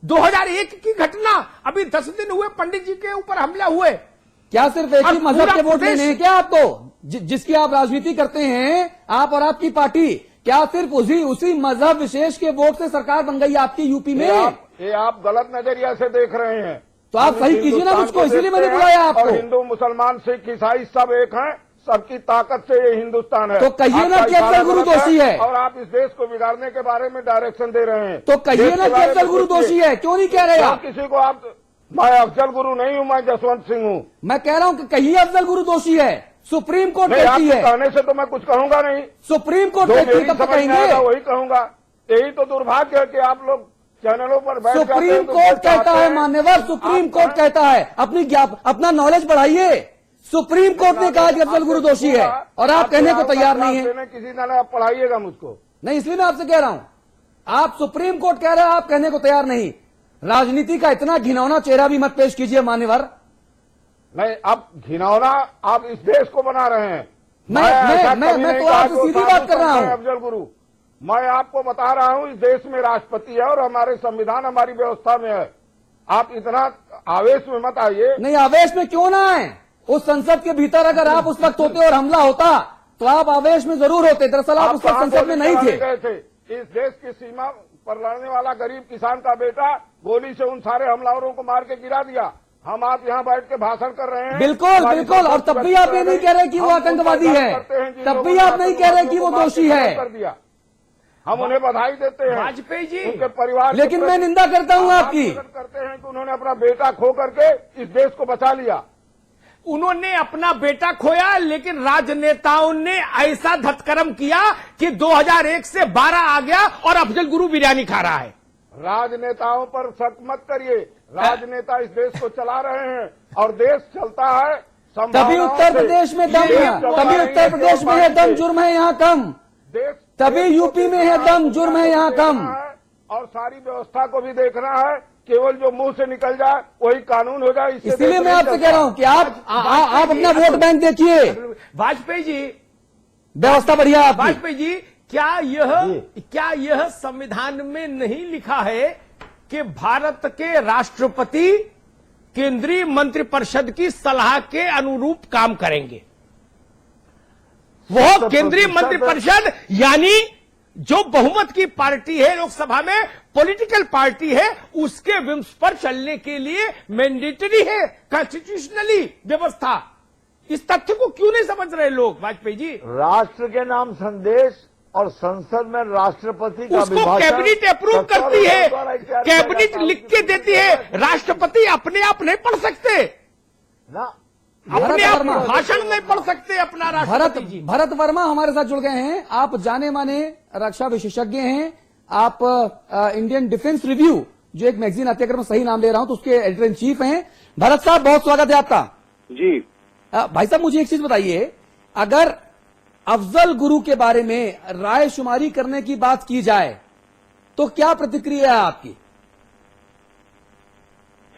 2001 की घटना, अभी 10 दिन हुए पंडित जी के ऊपर हमला हुए। क्या सिर्फ एक ही और मजहब पूरा के वोट प्रदेश- लेने हैं क्या आपको? जिसकी आप राजनीति करते हैं, आप और आपकी पार्टी, क्या सिर्फ उसी मजहब विशेष के वोट से सरकार बन गई आपकी यूपी में? ये आप गलत नजरिया से देख रहे हैं। तो आप हम सही कीजिए ना हिंदुस्तान मुझको, को इसीलिए देखते मैंने हैं बुलाया आपको। और हिंदू, मुसलमान, सिख, ईसाई सब एक हैं। सबकी ताकत से ये हिंदुस्तान है। तो कहिए ना आपका कि अफजल इशारा गुरु गलत दोषी है। और आप इस देश को बिगाड़ने के बारे में डायरेक्शन दे रहे हैं। तो कहिए देश ना के कि बारे अफजल में गुरु सोचिए। दोषी है, क्यों नहीं कह रहे क्यों आप? किसी को आप, मैं अफजल गुरु नहीं हूं, मैं जसवंत सिंह हूं। मैं कह रहा हूं कि कहिए अफजल गुरु दोषी है। सुप्रीम कोर्ट नहीं, कहती आपके है, कहने से तो मैं कुछ कहूंगा नहीं। सुप्रीम कोर्ट जो कहती है, मेरी तब तो समझ में कहेंगे। आएगा वही कहूंगा। यही तो दुर्भाग्य है कि आप लोग चैनलों पर बैठ जाते हैं सुप्रीम तो कोर्ट जो कहता चाहते है हैं, मान्यवर, सुप्रीम आप कोर्ट कहता है, अपना नॉलेज बढ़ाइए। सुप्रीम कोर्ट ने कहा कि अफजल गुरु दोषी है और आप कहने को तैयार नहीं है। किसी तरह आप पढ़ाइएगा मुझको। नहीं, इसलिए मैं आपसे कह रहा हूं, आप सुप्रीम कोर्ट कह रहे हैं, आप कहने को तैयार नहीं। राजनीति का इतना घिनौना चेहरा भी मत पेश कीजिए मान्यवर। नहीं, आप घिनौना आप इस देश को बना रहे हैं। मैं ऐसा मैं कभी मैं नहीं तो कहा आपसे कि सीधी वो बात कर रहा साधु संत हूं। हैं अफजल गुरु। मैं आपको बता रहा हूं, इस देश में राष्ट्रपति है और हमारे संविधान हमारी व्यवस्था में है। आप इतना आवेश में मत आइए। नहीं, आवेश में क्यों ना आए? उस संसद के भीतर अगर आप उस वक्त होते और हमला होता तो आप आवेश में जरूर होते। दरअसल आप उस वक्त कहां संसद में गोली नहीं चलाने थे। गए थे? इस देश की सीमा पर लड़ने वाला गरीब किसान का बेटा गोली से उन सारे हमलावरों को मार के गिरा दिया। हम आप यहाँ बैठ के भाषण कर रहे हैं। बिल्कुल हमारी बिल्कुल, और तब भी आप ये नहीं कह रहे कि वो हम आतंकवादी उन पर है, करते हैं जिन तब लोगों भी ने आप नहीं कह रहे कि वो मार के दोषी है। कर दिया। हम उन्हें बधाई देते हैं, वाजपेयी जी, उनके परिवार के लेकिन मैं प्रति निंदा करता हूं आभार आपकी। प्रकट करते हैं कि उन्होंने अपना बेटा खो करके इस देश को बचा लिया। उन्होंने अपना बेटा खोया, लेकिन राजनेताओं ने ऐसा धतकर्म किया कि 2001 से 12 आ गया और अफजल गुरु बिरयानी खा रहा है। राजनेताओं पर शक मत करिए। राजनेता इस देश को चला रहे हैं और देश चलता है तभी संभावनाओं उत्तर से। प्रदेश में दम ये है, चलता तभी नहीं उत्तर प्रदेश में है दम, जुर्म है यहाँ कम। देश तभी देश को यूपी में देखना है दम, जुर्म है यहाँ देखना कम। है और सारी व्यवस्था को भी देखना है। केवल जो मुंह से निकल जाए वही कानून हो जाए, इससे इसलिए देश मैं नहीं आपसे चलता। कह रहा हूं कि आप अपना वोट बैंक देखिए। वाजपेयी जी, व्यवस्था बढ़िया है आपकी। वाजपेयी जी, क्या यह संविधान में नहीं लिखा है कि भारत के राष्ट्रपति केंद्रीय मंत्रिपरिषद की सलाह के अनुरूप काम करेंगे? वो केंद्रीय मंत्रिपरिषद यानी जो बहुमत की पार्टी है लोकसभा में, पॉलिटिकल पार्टी है, उसके विम्स पर चलने के लिए मैंडेटरी है कॉन्स्टिट्यूशनली व्यवस्था। इस तथ्य को क्यों नहीं समझ रहे लोग वाजपेयी जी? राष्ट्र के नाम संदेश और संसद में राष्ट्रपति का उसको अभिभाषण कैबिनेट अप्रूव करती है, कैबिनेट लिख के देती है, राष्ट्रपति अपने आप नहीं पढ़ सकते, ना अपने आप वर्मा। भाषण नहीं पढ़ सकते अपना राष्ट्रपति जी। भरत वर्मा हमारे साथ जुड़ गए हैं। आप जाने माने रक्षा विशेषज्ञ हैं। आप इंडियन डिफेंस रिव्यू, जो एक मैगजीन आती है, अगर मैं सही नाम ले रहा हूं तो उसके एडिटर इन चीफ हैं। भरत साहब, बहुत स्वागत है आपका। जी भाई साहब, मुझे एक चीज बताइए, अगर अफजल गुरु के बारे में राय शुमारी करने की बात की जाए तो क्या प्रतिक्रिया है आपकी?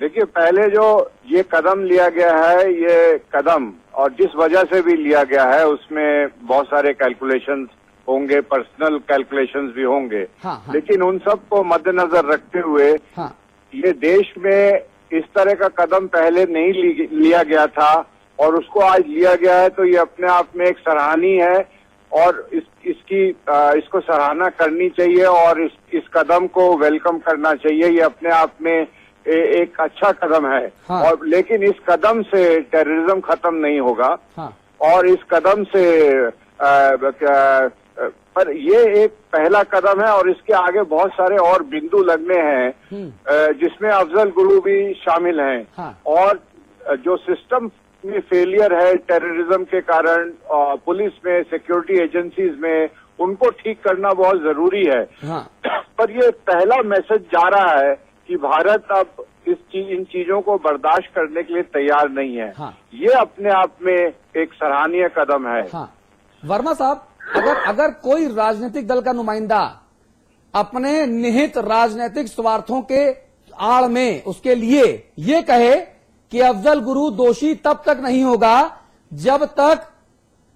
देखिए, पहले जो ये कदम लिया गया है, ये कदम और जिस वजह से भी लिया गया है उसमें बहुत सारे कैलकुलेशंस होंगे, पर्सनल कैलकुलेशंस भी होंगे। हाँ। लेकिन उन सब को मद्देनजर रखते हुए हाँ। ये देश में इस तरह का कदम पहले नहीं लिया गया था और उसको आज लिया गया है, तो ये अपने आप में एक सराहनीय है और इसको सराहना करनी चाहिए और इस कदम को वेलकम करना चाहिए। ये अपने आप में एक अच्छा कदम है। हाँ। और लेकिन इस कदम से टेररिज्म खत्म नहीं होगा। हाँ। और इस कदम से पर ये एक पहला कदम है और इसके आगे बहुत सारे और बिंदु लगने हैं, जिसमें अफजल गुरु भी शामिल हैं। हाँ। और जो सिस्टम में फेलियर है टेररिज्म के कारण, पुलिस में, सिक्योरिटी एजेंसीज में, उनको ठीक करना बहुत जरूरी है। हाँ। पर ये पहला मैसेज जा रहा है कि भारत अब इन चीजों को बर्दाश्त करने के लिए तैयार नहीं है। हाँ। ये अपने आप में एक सराहनीय कदम है। हाँ। वर्मा साहब, अगर कोई राजनीतिक दल का नुमाइंदा अपने निहित राजनीतिक स्वार्थों के आड़ में उसके लिए ये कहे कि अफजल गुरु दोषी तब तक नहीं होगा जब तक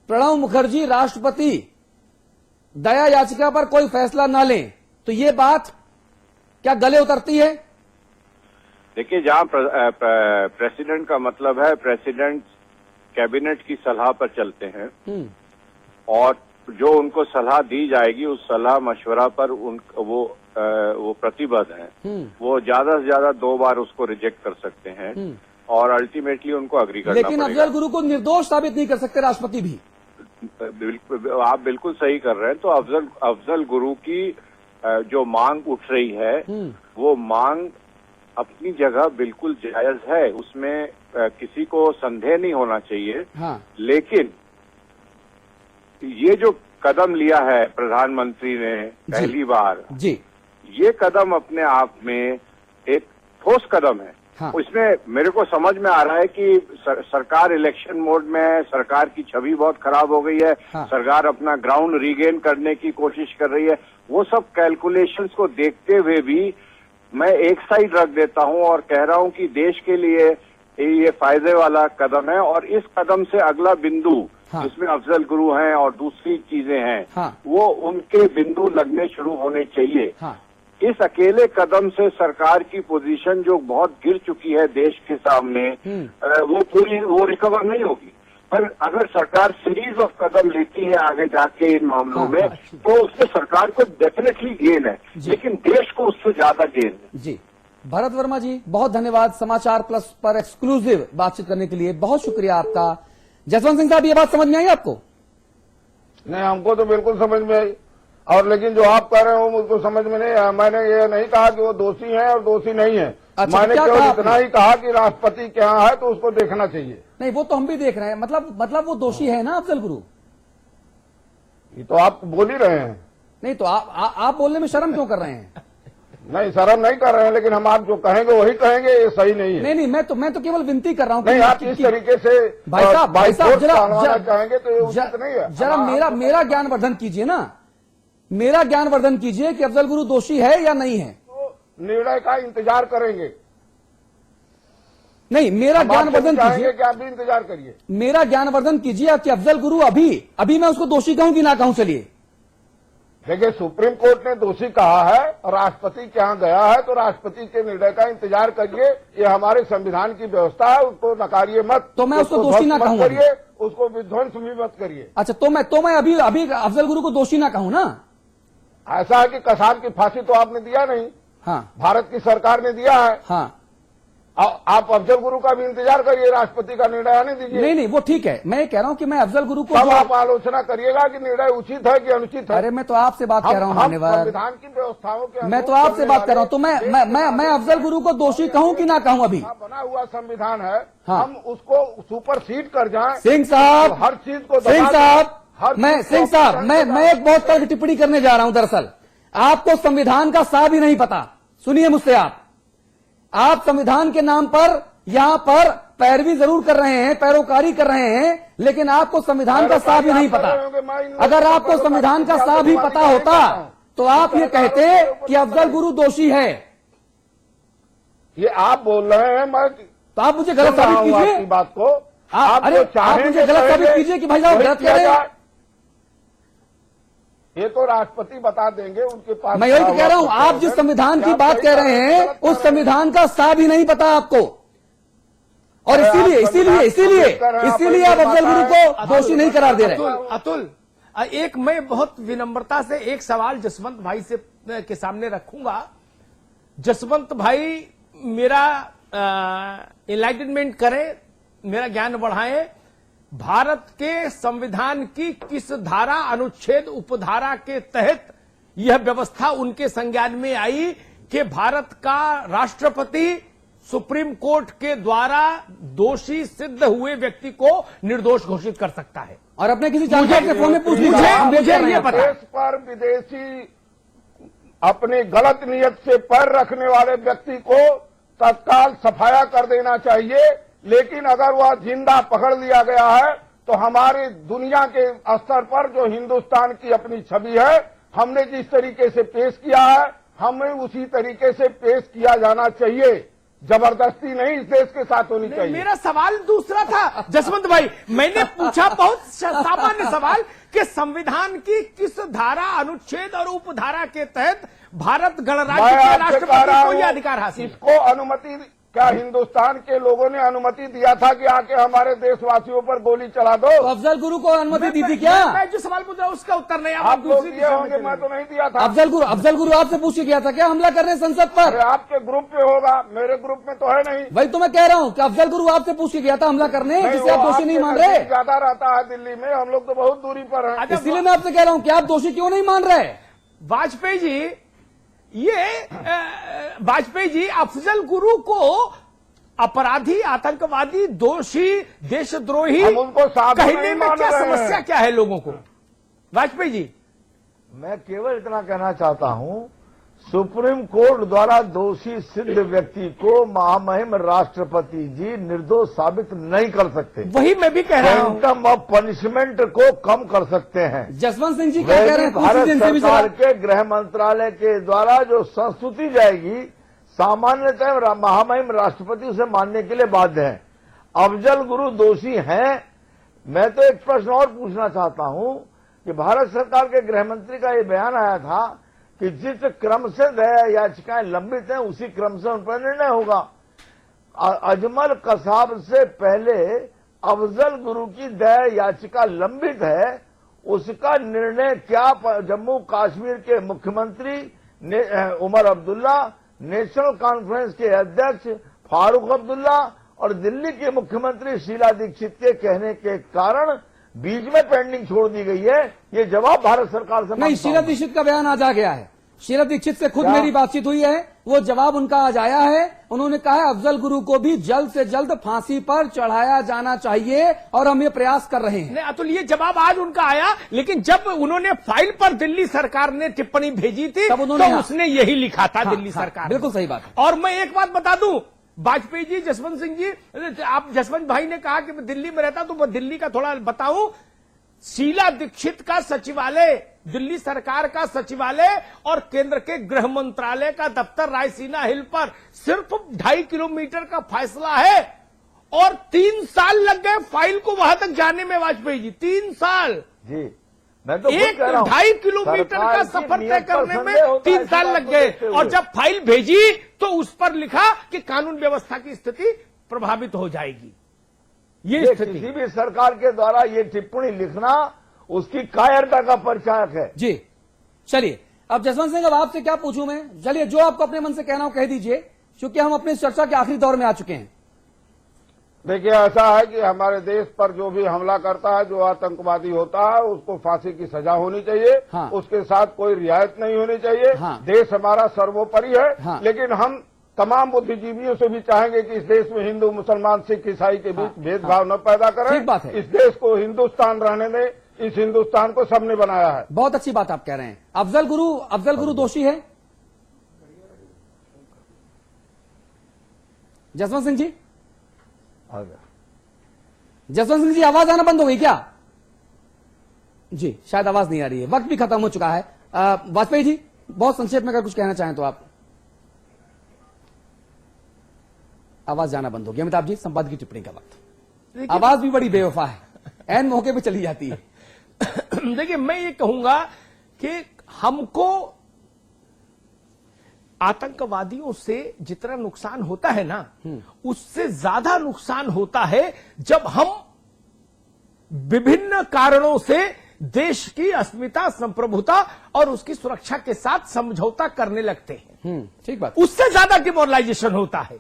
प्रणब मुखर्जी राष्ट्रपति दया याचिका पर कोई फैसला न लें, तो ये बात क्या गले उतरती है? देखिए, जहां प्रेसिडेंट का मतलब है, प्रेसिडेंट कैबिनेट की सलाह पर चलते हैं और जो उनको सलाह दी जाएगी उस सलाह मशवरा पर वो प्रतिबद्ध हैं। वो ज्यादा से ज्यादा 2 बार उसको रिजेक्ट कर सकते हैं और अल्टीमेटली उनको अग्री करना लेकिन पड़ेगा। अफजल गुरु को निर्दोष साबित नहीं कर सकते राष्ट्रपति भी। आप बिल्कुल सही कर रहे हैं। तो अफजल गुरु की जो मांग उठ रही है, वो मांग अपनी जगह बिल्कुल जायज है, उसमें किसी को संदेह नहीं होना चाहिए। हाँ। लेकिन ये जो कदम लिया है प्रधानमंत्री ने पहली बार जी, ये कदम अपने आप में एक ठोस कदम है। हाँ। उसमें मेरे को समझ में आ रहा है कि सरकार इलेक्शन मोड में है, सरकार की छवि बहुत खराब हो गई है। हाँ। सरकार अपना ग्राउंड रीगेन करने की कोशिश कर रही है। वो सब कैलकुलेशंस को देखते हुए भी मैं एक साइड रख देता हूं और कह रहा हूं कि देश के लिए ये फायदे वाला कदम है और इस कदम से अगला बिंदु, हाँ। जिसमें अफजल गुरु हैं और दूसरी चीजें हैं, हाँ। वो उनके बिंदु लगने शुरू होने चाहिए। हाँ। इस अकेले कदम से सरकार की पोजीशन जो बहुत गिर चुकी है देश के सामने, वो रिकवर नहीं होगी। पर अगर सरकार सीरीज ऑफ कदम लेती है आगे जाके इन मामलों में, तो उससे सरकार को डेफिनेटली गेन है, लेकिन देश को उससे ज्यादा गेन है। जी, भरत वर्मा जी, बहुत धन्यवाद समाचार प्लस पर एक्सक्लूसिव बातचीत करने के लिए। बहुत शुक्रिया आपका। जसवंत सिंह साहब, ये बात समझ में आई आपको? नहीं, हमको तो बिल्कुल समझ में आई। और लेकिन जो आप कह रहे हो मुझको समझ में नहीं आया। मैंने ये नहीं कहा कि वो दोषी है और दोषी नहीं है। अच्छा, मैंने क्या केवल कहा इतना आपने? ही कहा कि राष्ट्रपति के यहाँ है तो उसको देखना चाहिए। नहीं, वो तो हम भी देख रहे हैं। मतलब वो दोषी है ना अफजल गुरु? ये तो आप बोल ही रहे हैं। नहीं तो आप बोलने में शर्म क्यों कर रहे हैं? नहीं, शर्म नहीं कर रहे हैं, लेकिन हम आप जो कहेंगे वही कहेंगे, ये सही नहीं है। नहीं, मैं तो केवल विनती कर रहा हूं। नहीं, आप इस तरीके से भाई साहब जरा चाहेंगे तो ये उचित नहीं है। जरा मेरा ज्ञानवर्धन कीजिए ना, मेरा ज्ञानवर्धन कीजिए कि अफजल गुरु दोषी है या नहीं है। निर्णय का इंतजार करेंगे। नहीं, मेरा ज्ञानवर्धन कीजिए कि आप भी इंतजार करिए। मेरा ज्ञानवर्धन कीजिए कि अफजल गुरु अभी मैं उसको दोषी कहूं कि ना कहूं। चलिए, देखिए, सुप्रीम कोर्ट ने दोषी कहा है और राष्ट्रपति के यहाँ गया है, तो राष्ट्रपति के निर्णय का इंतजार करिए। ये हमारे संविधान की व्यवस्था है, उसको नकारिए मत। तो मैं उसको दोषी ना कहूं, करिए, उसको विध्वंस भी मत करिए। अच्छा, तो मैं अभी अफजल गुरु को दोषी ना कहूं ना? ऐसा है कि कसाब की फांसी तो आपने दिया नहीं। हाँ। भारत की सरकार ने दिया है। हाँ। आप अफजल गुरु का भी इंतजार करिए, राष्ट्रपति का निर्णय आने दीजिए। नहीं नहीं, वो ठीक है, मैं कह रहा हूं कि मैं अफजल गुरु को तब आप आलोचना करिएगा कि निर्णय उचित है कि अनुचित है। अरे मैं तो आपसे बात कर रहा हूं, मान्यवर, संविधान की व्यवस्थाओं के मैं तो आपसे बात कर रहा हूं, तो मैं अफजल गुरु को दोषी कहूं कि ना कहूं? अभी बना हुआ संविधान है, हाँ। हम उसको सुपरसीड कर जाएं। सिंह साहब, तो हर चीज को सिंह साहब, मैं एक बहुत तर्क टिप्पणी करने जा रहा हूं। दरअसल आपको संविधान का सा भी नहीं पता। सुनिए मुझसे, आप संविधान के नाम पर यहां पर पैरवी जरूर कर रहे हैं, पैरोकारी कर रहे हैं, लेकिन आपको संविधान का सा भी नहीं पता। अगर आपको संविधान का सा भी पता होता तो आप ये कहते कि अफजल गुरु दोषी है। ये आप बोल रहे हैं, मैं तो आप मुझे गलत साबित कीजिए बात को। आप मुझे गलत साबित कीजिए कि भाई साहब गलत कह रहे हैं। ये तो राष्ट्रपति बता देंगे, उनके पास। मैं यही तो कह रहा हूं, आप जिस संविधान की बात कह रहे हैं उस संविधान का सा भी नहीं पता आपको, और इसीलिए आप अफजल गुरु को दोषी नहीं करार दे रहे। अतुल, एक मैं बहुत विनम्रता से एक सवाल जसवंत भाई से के सामने रखूंगा। जसवंत भाई मेरा एनलाइटनमेंट करें, मेरा ज्ञान बढ़ाएं। भारत के संविधान की किस धारा, अनुच्छेद, उपधारा के तहत यह व्यवस्था उनके संज्ञान में आई कि भारत का राष्ट्रपति सुप्रीम कोर्ट के द्वारा दोषी सिद्ध हुए व्यक्ति को निर्दोष घोषित कर सकता है? और अपने किसी जानकार के फोन में पूछ लीजिए। मुझे ये पता, देश पर विदेशी अपनी गलत नियत से पैर रखने वाले व्यक्ति को तत्काल सफाया कर देना चाहिए, लेकिन अगर वह जिंदा पकड़ लिया गया है तो हमारी दुनिया के स्तर पर जो हिंदुस्तान की अपनी छवि है, हमने जिस तरीके से पेश किया है, हमें उसी तरीके से पेश किया जाना चाहिए। जबरदस्ती नहीं इस देश के साथ होनी चाहिए। मेरा सवाल दूसरा था जसवंत भाई, मैंने पूछा बहुत सामान्य सवाल कि संविधान की किस धारा, अनुच्छेद और उपधारा के तहत भारत गणराज्य के राष्ट्रपति को यह अधिकार हासिल? इसको अनुमति क्या हिंदुस्तान के लोगों ने अनुमति दिया था कि आके हमारे देशवासियों पर गोली चला दो? तो अफजल गुरु को अनुमति दी थी क्या? मैं जो सवाल पूछ रहा हूं उसका उत्तर नहीं, आप लोग दिए होंगे, मैं तो नहीं दिया था। अफजल गुरु आपसे पूछ के किया था क्या हमला कर रहे हैं संसद पर? आपके ग्रुप पे होगा, मेरे ग्रुप में तो है नहीं। वही तो मैं कह रहा हूं कि अफजल गुरु आपसे पूछ के गया था हमला करने, जिसे आप दोषी नहीं मान रहे। ज्यादा रहता है दिल्ली में, हम लोग तो बहुत दूरी पर हैं। इसलिए मैं आपसे कह रहा हूं कि आप दोषी क्यों नहीं मान रहे? वाजपेयी जी अफजल गुरु को अपराधी, आतंकवादी, दोषी, देशद्रोही कहने में क्या समस्या क्या है लोगों को? वाजपेयी जी, मैं केवल इतना कहना चाहता हूं, सुप्रीम कोर्ट द्वारा दोषी सिद्ध व्यक्ति को महामहिम राष्ट्रपति जी निर्दोष साबित नहीं कर सकते। वही मैं भी कह रहा हूं। क्वांटम ऑफ पनिशमेंट को कम कर सकते हैं। जसवंत सिंह जी क्या कह रहे हैं? भारत सरकार के गृह मंत्रालय के द्वारा जो संस्तुति जाएगी, सामान्यतः महामहिम राष्ट्रपति उसे मानने के लिए बाध्य है। अफजल गुरु दोषी हैं। मैं तो एक प्रश्न और पूछना चाहता हूं कि भारत सरकार के गृह मंत्री का ये बयान आया था कि जिस क्रम से दया याचिकाएं लंबित हैं उसी क्रम से उन पर निर्णय होगा। अजमल कसाब से पहले अफजल गुरु की दया याचिका लंबित है, उसका निर्णय क्या जम्मू कश्मीर के मुख्यमंत्री उमर अब्दुल्ला, नेशनल कॉन्फ्रेंस के अध्यक्ष फारूक अब्दुल्ला और दिल्ली के मुख्यमंत्री शीला दीक्षित के कहने के कारण बीच में पेंडिंग छोड़ दी गई है? ये जवाब भारत सरकार से नहीं, शीला दीक्षित का बयान आज आ गया है। शीला दीक्षित से खुद मेरी बातचीत हुई है, वो जवाब उनका आज आया है। उन्होंने कहा है अफजल गुरु को भी जल्द से जल्द फांसी पर चढ़ाया जाना चाहिए और हम ये प्रयास कर रहे हैं। अतुल, ये जवाब आज उनका आया, लेकिन जब उन्होंने फाइल पर दिल्ली सरकार ने टिप्पणी भेजी थी तो उसने यही लिखा था। दिल्ली सरकार, बिल्कुल सही बात है। और मैं एक बात बता दूं, वाजपेयी जी, जसवंत सिंह जी, आप जसवंत भाई ने कहा कि मैं दिल्ली में रहता, तो मैं दिल्ली का थोड़ा बताऊं। शीला दीक्षित का सचिवालय, दिल्ली सरकार का सचिवालय और केंद्र के गृह मंत्रालय का दफ्तर रायसीना हिल पर सिर्फ 2.5 किलोमीटर का फासला है और 3 साल लग गए फाइल को वहां तक जाने में। वाजपेयी जी, 3 साल जी, मैं तो 2.5 किलोमीटर का सफर तय करने में 3 साल लग गए, और जब फाइल भेजी तो उस पर लिखा कि कानून व्यवस्था की स्थिति प्रभावित हो जाएगी। ये स्थिति किसी भी सरकार के द्वारा ये टिप्पणी लिखना उसकी कायरता का परिचायक है। जी, चलिए अब जसवंत सिंह, अब आपसे क्या पूछूं मैं? चलिए, जो आपको अपने मन से कहना हो कह दीजिए। क्योंकि हम अपनी चर्चा के आखिरी दौर में आ चुके हैं। देखिए, ऐसा है कि हमारे देश पर जो भी हमला करता है, जो आतंकवादी होता है, उसको फांसी की सजा होनी चाहिए। हाँ। उसके साथ कोई रियायत नहीं होनी चाहिए। हाँ। देश हमारा सर्वोपरि है। हाँ। लेकिन हम तमाम बुद्धिजीवियों से भी चाहेंगे कि इस देश में हिंदू, मुसलमान, सिख, ईसाई के बीच भेदभाव न पैदा करें। ठीक बात है। इस देश को हिंदुस्तान रहने दें। इस हिंदुस्तान को सबने बनाया है। बहुत अच्छी बात आप कह रहे हैं। अफजल गुरु दोषी है? जसवंत सिंह जी, जसवंत सिंह जी, आवाज आना बंद हो गई क्या? जी, शायद आवाज नहीं आ रही है। वक्त भी खत्म हो चुका है। वाजपेयी जी, बहुत संक्षेप में अगर कुछ कहना चाहें तो आप। आवाज जाना बंद हो गया। अमिताभ जी, संपादकीय टिप्पणी का वक्त। आवाज भी बड़ी बेवफा है, ऐन मौके पे चली जाती है। देखिए, मैं ये कहूंगा कि हमको आतंकवादियों से जितना नुकसान होता है ना, उससे ज्यादा नुकसान होता है जब हम विभिन्न कारणों से देश की अस्मिता, संप्रभुता और उसकी सुरक्षा के साथ समझौता करने लगते हैं। ठीक बात। उससे ज्यादा डिमोरलाइजेशन होता है।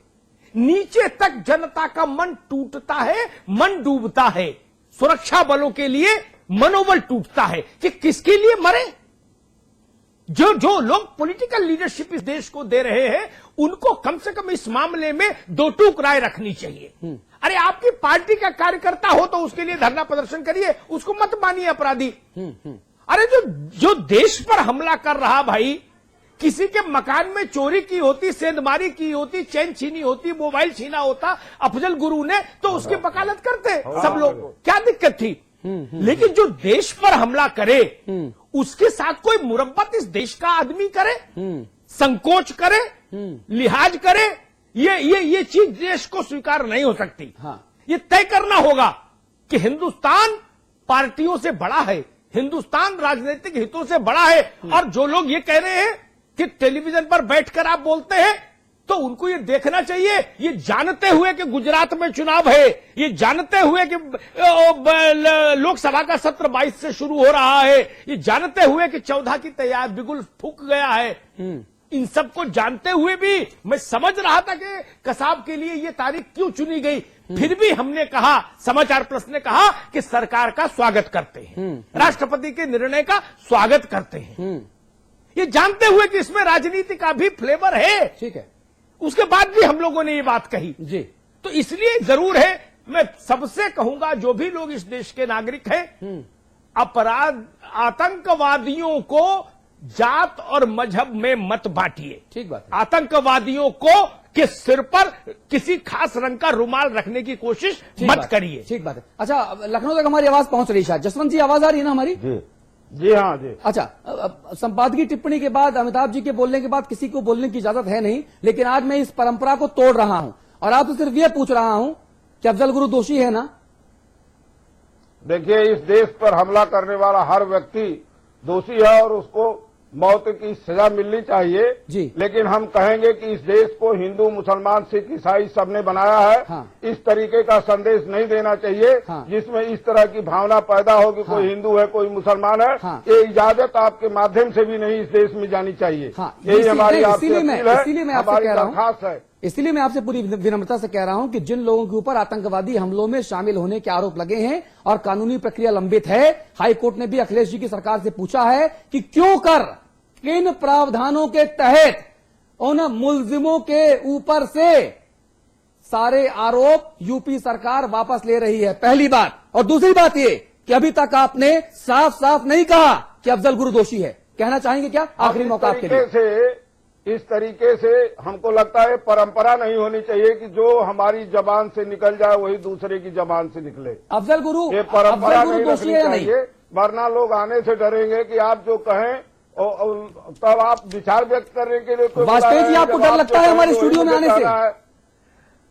नीचे तक जनता का मन टूटता है, मन डूबता है। सुरक्षा बलों के लिए मनोबल टूटता है कि किसके लिए मरे। जो लोग पॉलिटिकल लीडरशिप इस देश को दे रहे हैं, उनको कम से कम इस मामले में दो टूक राय रखनी चाहिए। अरे, आपकी पार्टी का कार्यकर्ता हो तो उसके लिए धरना प्रदर्शन करिए, उसको मत मानिए अपराधी। अरे, जो देश पर हमला कर रहा भाई, किसी के मकान में चोरी की होती, सेंधमारी की होती, चैन छीनी होती, मोबाइल छीना होता अफजल गुरु ने, तो उसकी वकालत करते सब लोग, क्या दिक्कत थी? लेकिन जो देश पर हमला करे, उसके साथ कोई मुरब्बत इस देश का आदमी करे, संकोच करे, लिहाज करे, ये चीज देश को स्वीकार नहीं हो सकती। हाँ। ये तय करना होगा कि हिंदुस्तान पार्टियों से बड़ा है, हिंदुस्तान राजनीतिक हितों से बड़ा है। और जो लोग ये कह रहे हैं कि टेलीविजन पर बैठकर आप बोलते हैं, तो उनको ये देखना चाहिए, ये जानते हुए कि गुजरात में चुनाव है, ये जानते हुए कि लोकसभा का सत्र 22 से शुरू हो रहा है, ये जानते हुए कि 14 की तैयार बिगुल फूक गया है, इन सबको जानते हुए भी मैं समझ रहा था कि कसाब के लिए ये तारीख क्यों चुनी गई। फिर भी हमने कहा, समाचार प्लस ने कहा कि सरकार का स्वागत करते हैं, राष्ट्रपति के निर्णय का स्वागत करते हैं, ये जानते हुए कि इसमें राजनीति का भी फ्लेवर है। ठीक है। उसके बाद भी हम लोगों ने ये बात कही जी। तो इसलिए जरूर है, मैं सबसे कहूंगा जो भी लोग इस देश के नागरिक हैं, अपराध आतंकवादियों को जात और मजहब में मत बांटिए। ठीक बात है। आतंकवादियों को के सिर पर किसी खास रंग का रुमाल रखने की कोशिश मत करिए। ठीक बात है। अच्छा, लखनऊ तक हमारी आवाज पहुंच रही है। जसवंत जी, आवाज आ रही है ना हमारी? जी हाँ जी। अच्छा, संपादकीय टिप्पणी के बाद, अमिताभ जी के बोलने के बाद किसी को बोलने की इजाजत है नहीं, लेकिन आज मैं इस परंपरा को तोड़ रहा हूं और आपसे सिर्फ यह पूछ रहा हूं कि अफजल गुरु दोषी है ना? देखिए, इस देश पर हमला करने वाला हर व्यक्ति दोषी है और उसको मौत की सजा मिलनी चाहिए जी। लेकिन हम कहेंगे कि इस देश को हिंदू, मुसलमान, सिख, ईसाई सबने बनाया है। हाँ। इस तरीके का संदेश नहीं देना चाहिए। हाँ। जिसमें इस तरह की भावना पैदा हो कि कोई हिंदू है, कोई मुसलमान है। हाँ। ये इजाजत आपके माध्यम से भी नहीं इस देश में जानी चाहिए। हाँ। यही हमारी आपसे इसीलिए अपील है, मैं आपसे हमारी कह रहा हूं, दरखास्त है। इसलिए मैं आपसे पूरी विनम्रता से कह रहा हूं कि जिन लोगों के ऊपर आतंकवादी हमलों में शामिल होने के आरोप लगे हैं और कानूनी प्रक्रिया लंबित है, हाईकोर्ट ने भी अखिलेश जी की सरकार से पूछा है कि क्यों कर, किन प्रावधानों के तहत उन मुलजिमों के ऊपर से सारे आरोप यूपी सरकार वापस ले रही है। पहली बात। और दूसरी बात ये कि अभी तक आपने साफ साफ नहीं कहा कि अफजल गुरु दोषी है। कहना चाहेंगे क्या आखिरी मौका आपके लिए? इस तरीके से हमको लगता है परंपरा नहीं होनी चाहिए कि जो हमारी जबान से निकल जाए वही दूसरे की जबान से निकले। अफजल गुरु, ये परंपरा नहीं दोषी रखनी है या नहीं? चाहिए, वरना लोग आने से डरेंगे कि आप जो कहें तब आप विचार व्यक्त करने के लिए कोई वाजपेयी जी, आपको डर लगता है हमारे स्टूडियो में आने से?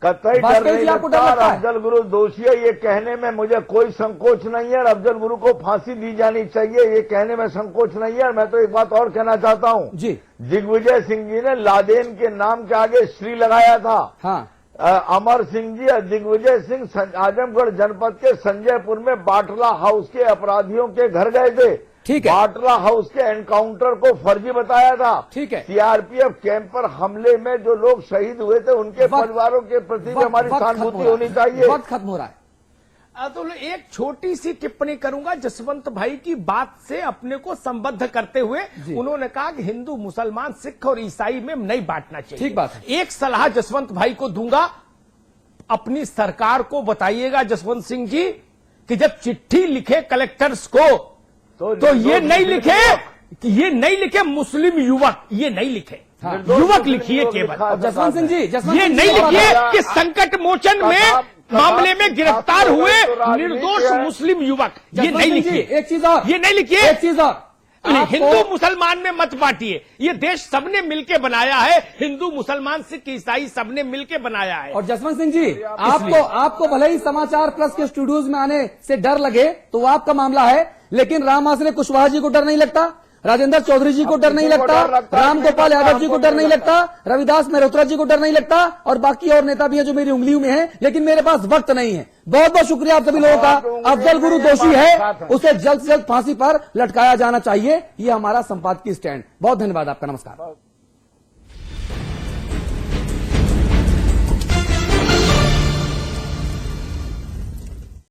कतई डर नहीं लगता। है? अफजल गुरु दोषी है ये कहने में मुझे कोई संकोच नहीं है। अफजल गुरु को फांसी दी जानी चाहिए ये कहने में संकोच नहीं है। मैं तो एक बात और कहना चाहता हूँ जी। दिग्विजय सिंह जी ने लादेन के नाम के आगे श्री लगाया था। हाँ। अमर सिंह जी और दिग्विजय सिंह आजमगढ़ जनपद के संजयपुर में बाटला हाउस के अपराधियों के घर गए थे। ठीक है। बाटला हाउस के एनकाउंटर को फर्जी बताया था। ठीक है। सीआरपीएफ कैंप पर हमले में जो लोग शहीद हुए थे उनके परिवारों के प्रति भी हमारी सहानुभूति होनी चाहिए। वक्त खत्म हो रहा है। तो एक छोटी सी टिप्पणी करूंगा जसवंत भाई की बात से अपने को संबद्ध करते हुए। उन्होंने कहा कि हिंदू, मुसलमान, सिख और ईसाई में नहीं बांटना चाहिए। ठीक बात है। एक सलाह जसवंत भाई को दूंगा, अपनी सरकार को बताइएगा जसवंत सिंह जी कि जब चिट्ठी लिखे कलेक्टर्स को तो ये नहीं लिखे मुस्लिम युवक, ये नहीं लिखे। युवक लिखिए केवल। जसवंत सिंह जी, ये नहीं लिखिए कि संकट मोचन में मामले में गिरफ्तार हुए निर्दोष मुस्लिम युवक, ये नहीं लिखिए। एक चीज और, ये नहीं लिखिए। एक चीज और, हिंदू मुसलमान में मत बांटिए। ये देश सबने मिलकर बनाया है, हिंदू, मुसलमान, सिख, ईसाई सबने मिलकर बनाया है। और जसवंत सिंह जी, आपको भले ही समाचार प्लस के स्टूडियोज में आने से डर लगे तो वो आपका मामला है, लेकिन राम आश्रय कुशवाहा जी को डर नहीं लगता, राजेंद्र चौधरी जी को डर नहीं लगता, राम गोपाल यादव जी को डर नहीं लगता, रविदास मेहरोत्रा जी को डर नहीं लगता, और बाकी और नेता भी हैं जो मेरी उंगलियों में हैं, लेकिन मेरे पास वक्त नहीं है। बहुत बहुत शुक्रिया आप सभी लोगों का। अफजल गुरु दोषी है, उसे जल्द से जल्द फांसी पर लटकाया जाना चाहिए। ये हमारा संपादकीय स्टैंड। बहुत धन्यवाद आपका। नमस्कार।